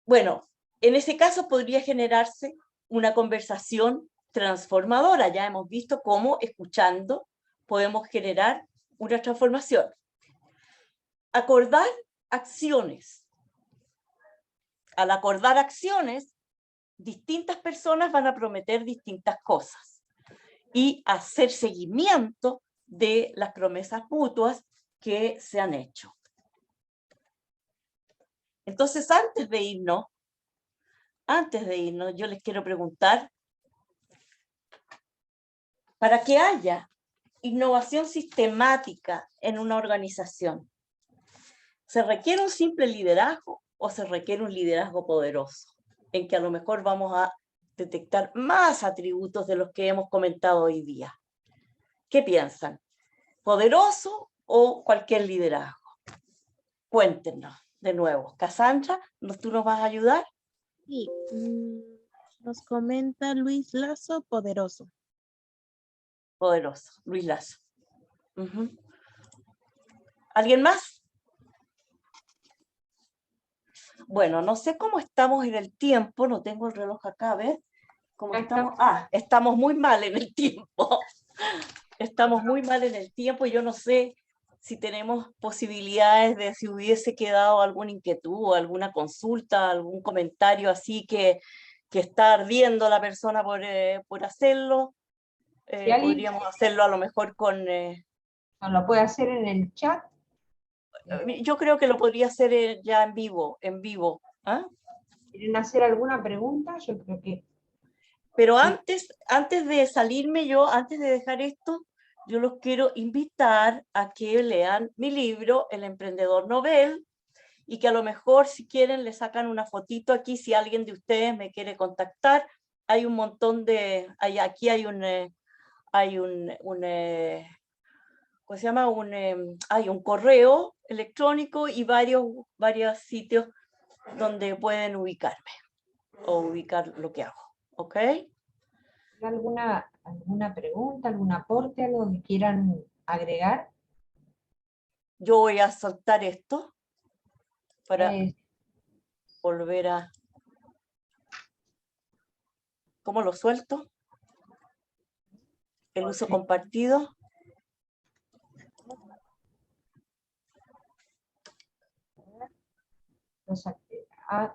Bueno, en ese caso podría generarse una conversación transformadora. Ya hemos visto cómo escuchando podemos generar una transformación. Acordar acciones. Al acordar acciones, distintas personas van a prometer distintas cosas y hacer seguimiento de las promesas mutuas que se han hecho. Entonces, antes de irnos, yo les quiero preguntar, para que haya innovación sistemática en una organización, ¿Se requiere un simple liderazgo o se requiere un liderazgo poderoso? En que a lo mejor vamos a detectar más atributos de los que hemos comentado hoy día. ¿Qué piensan? ¿Poderoso o cualquier liderazgo? Cuéntenos de nuevo. Cassandra, ¿tú nos vas a ayudar? Sí, nos comenta Luis Lazo, poderoso. Poderoso, Luis Lazo. ¿Alguien más? Bueno, no sé cómo estamos en el tiempo, no tengo el reloj acá, ¿ves? ¿Cómo estamos? Estamos muy mal en el tiempo. Estamos muy mal en el tiempo y yo no sé si tenemos posibilidades de si hubiese quedado alguna inquietud o alguna consulta, algún comentario así que está ardiendo la persona por hacerlo. Si alguien Podríamos hacerlo a lo mejor con... no lo puede hacer en el chat. yo creo que lo podría hacer ya en vivo. ¿Ah? ¿Quieren hacer alguna pregunta? Yo creo que... Pero antes de salirme yo, antes de dejar esto, yo los quiero invitar a que lean mi libro, El Emprendedor Nobel, y que a lo mejor si quieren le sacan una fotito aquí, si alguien de ustedes me quiere contactar. Hay un montón de... aquí hay un ¿cómo se llama? Hay un correo electrónico y varios sitios donde pueden ubicarme o ubicar lo que hago. ¿Ok? ¿Alguna pregunta, algún aporte, algo que quieran agregar? Yo voy a soltar esto para Eh, volver a... ¿Cómo lo suelto? El uso compartido.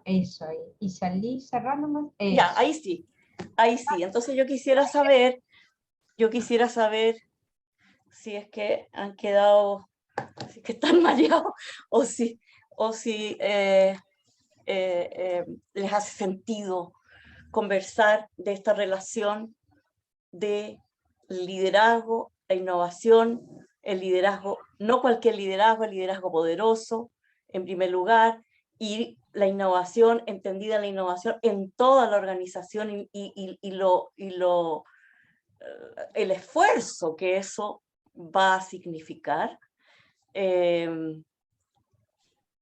eso ahí. Y salí cerrando más. Ya, ahí sí. Entonces yo quisiera saber si es que han quedado, si es que están mareados o si les hace sentido conversar de esta relación de liderazgo e innovación, el liderazgo, no cualquier liderazgo, el liderazgo poderoso, en primer lugar, y la innovación, entendida la innovación en toda la organización el esfuerzo que eso va a significar.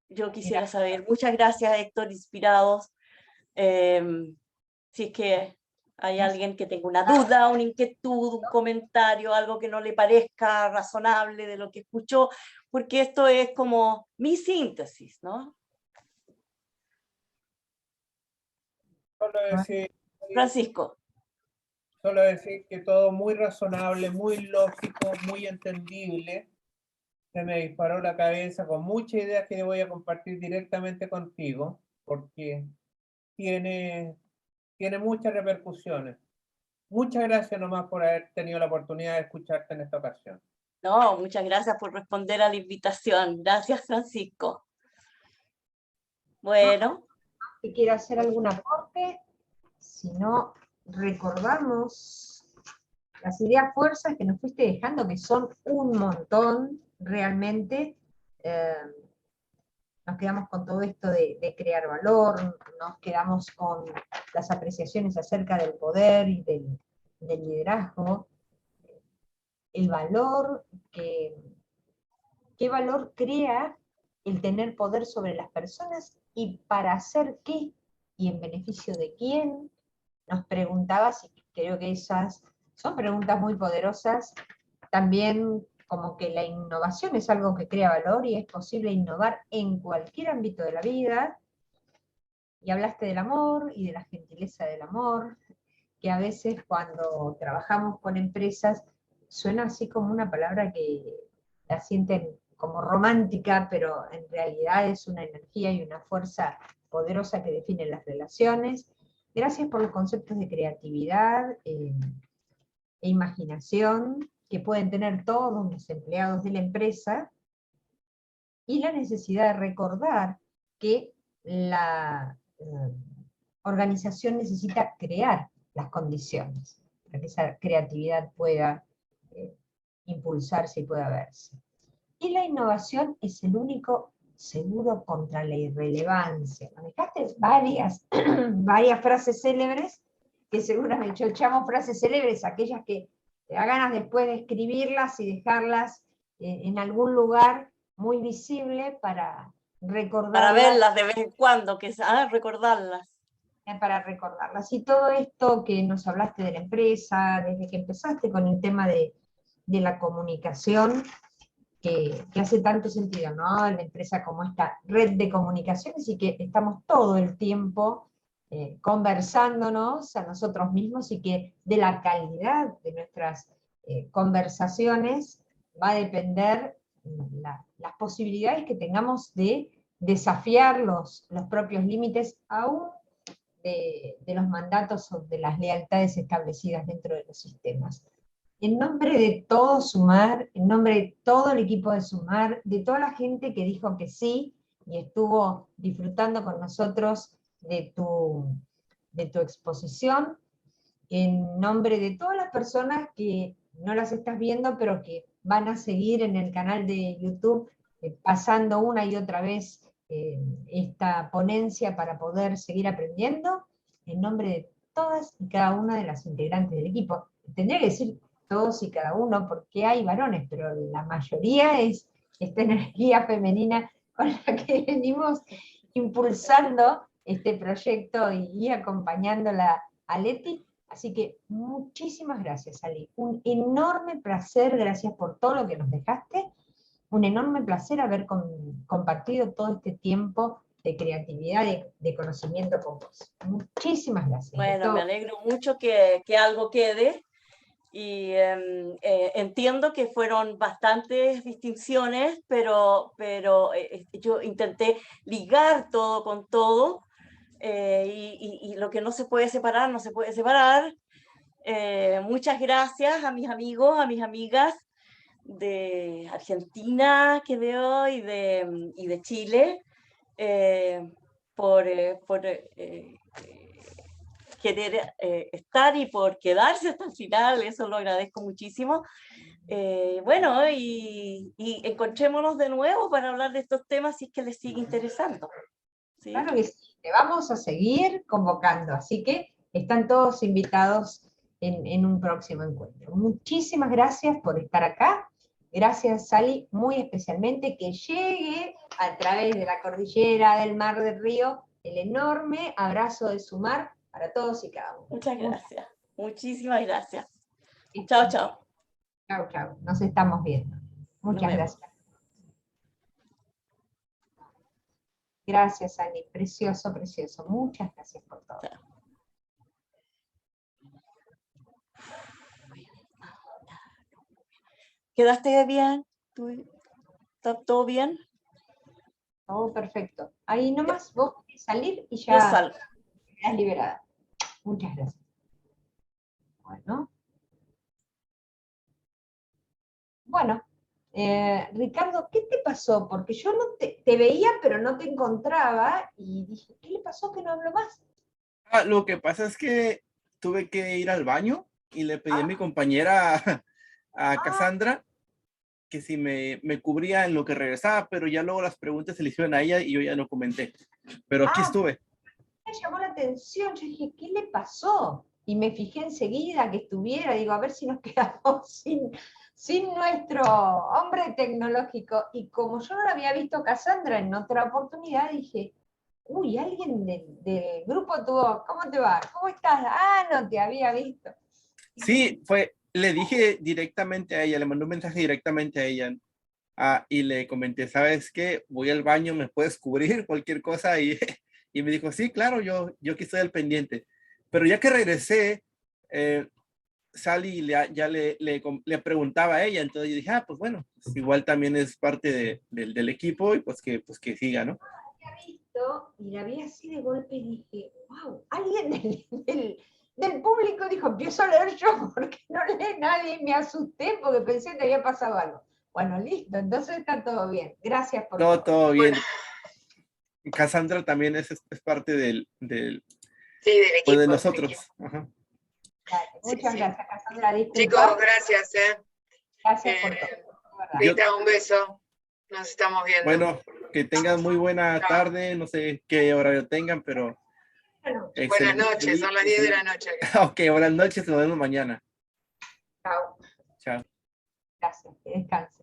Yo quisiera saber, muchas gracias Héctor, inspirados. Si es que hay alguien que tenga una duda, una inquietud, un comentario, algo que no le parezca razonable de lo que escuchó, porque esto es como mi síntesis, ¿no? Francisco. Solo decir que todo muy razonable, muy lógico, muy entendible. Se me disparó la cabeza con muchas ideas que voy a compartir directamente contigo, porque tiene muchas repercusiones. Muchas gracias nomás por haber tenido la oportunidad de escucharte en esta ocasión. No, muchas gracias por responder a la invitación. Gracias, Francisco. Bueno. Si quiere hacer algún aporte, si no, recordamos las ideas fuerzas que nos fuiste dejando, que son un montón realmente. Nos quedamos con todo esto de crear valor, nos quedamos con las apreciaciones acerca del poder y del liderazgo, el valor, qué valor crea el tener poder sobre las personas y para hacer qué y en beneficio de quién. Nos preguntabas, y creo que esas son preguntas muy poderosas, también como que la innovación es algo que crea valor y es posible innovar en cualquier ámbito de la vida. Y hablaste del amor y de la gentileza del amor, que a veces cuando trabajamos con empresas suena así como una palabra que la sienten como romántica, pero en realidad es una energía y una fuerza poderosa que define las relaciones. Gracias por los conceptos de creatividad e imaginación que pueden tener todos los empleados de la empresa, y la necesidad de recordar que la organización necesita crear las condiciones para que esa creatividad pueda impulsarse y pueda verse. Y la innovación es el único seguro contra la irrelevancia. Manejaste varias, varias frases célebres, que seguramente yo llamo frases célebres, aquellas que te da ganas después de escribirlas y dejarlas en algún lugar muy visible para recordarlas. Para verlas de vez en cuando, recordarlas. Para recordarlas. Y todo esto que nos hablaste de la empresa, desde que empezaste con el tema de la comunicación, que hace tanto sentido, ¿no? La empresa como esta red de comunicaciones y que estamos todo el tiempo conversándonos a nosotros mismos y que de la calidad de nuestras conversaciones va a depender las posibilidades que tengamos de desafiar los propios límites aún de los mandatos o de las lealtades establecidas dentro de los sistemas. En nombre de todo Sumar, en nombre de todo el equipo de Sumar, de toda la gente que dijo que sí y estuvo disfrutando con nosotros de tu exposición, en nombre de todas las personas que no las estás viendo, pero que van a seguir en el canal de YouTube pasando una y otra vez esta ponencia para poder seguir aprendiendo, en nombre de todas y cada una de las integrantes del equipo. Tendría que decir todos y cada uno, porque hay varones, pero la mayoría es esta energía femenina con la que venimos impulsando este proyecto y acompañándola a Leti. Así que muchísimas gracias, Ali. Un enorme placer, gracias por todo lo que nos dejaste. Un enorme placer haber compartido todo este tiempo de creatividad, de conocimiento con vos. Muchísimas gracias. Bueno, me alegro mucho que algo quede. Y entiendo que fueron bastantes distinciones, pero yo intenté ligar todo con todo, y lo que no se puede separar, no se puede separar. Muchas gracias a mis amigos, a mis amigas de Argentina que veo y de Chile, por querer estar y por quedarse hasta el final, eso lo agradezco muchísimo. Bueno, y encontrémonos de nuevo para hablar de estos temas si es que les sigue interesando. ¿Sí? Claro que sí, te vamos a seguir convocando, así que están todos invitados en un próximo encuentro. Muchísimas gracias por estar acá. Gracias, Sally, muy especialmente, que llegue a través de la cordillera, del mar, del río, el enorme abrazo de Sumar para todos y cada uno. Muchas gracias. Muchísimas gracias. Chao, chao. Chao, chao. Nos estamos viendo. Muchas gracias. Gracias, Ani. Precioso, precioso. Muchas gracias por todo. Chao. ¿Quedaste bien? ¿Está todo bien? Todo perfecto. Ahí nomás vos podés salir y ya Yo salgo. quedás liberada. Muchas gracias. Bueno, Ricardo, ¿qué te pasó? Porque yo no te veía, pero no te encontraba y dije, ¿qué le pasó que no habló más? Lo que pasa es que tuve que ir al baño y le pedí a mi compañera, a Cassandra, que si me cubría en lo que regresaba, pero ya luego las preguntas se le hicieron a ella y yo ya no comenté. Pero aquí estuve. Me llamó la atención, yo dije, ¿qué le pasó? Y me fijé enseguida que estuviera, digo, a ver si nos quedamos sin nuestro hombre tecnológico. Y como yo no lo había visto a Cassandra en otra oportunidad, dije, uy, alguien del grupo tuvo, ¿cómo te va? ¿Cómo estás? Ah, no te había visto. Sí, le dije directamente a ella, le mandé un mensaje directamente a ella. Y le comenté, ¿sabes qué? Voy al baño, ¿me puedes cubrir cualquier cosa? Y me dijo, sí, claro, yo aquí estoy al pendiente. Pero ya que regresé, Sally ya le preguntaba a ella, entonces yo dije, pues bueno, pues igual también es parte del equipo y pues que siga, ¿no? Había visto y la vi así de golpe y dije, wow, alguien del público dijo, empiezo a leer yo porque no lee nadie y me asusté porque pensé que había pasado algo. Bueno, listo, entonces está todo bien. Gracias por todo bien. Cassandra también es parte del equipo de nosotros. Ajá. Muchas gracias, Cassandra. Disculpa. Chicos, gracias. Gracias por todo. Rita, un beso. Nos estamos viendo. Bueno, Que tengan muy buena tarde, no sé qué horario tengan, pero... Bueno, Buenas excelente noches, día, son las 10 de la excelente. noche. Ok, buenas noches, nos vemos mañana. chao. Chao. Gracias, que descansen.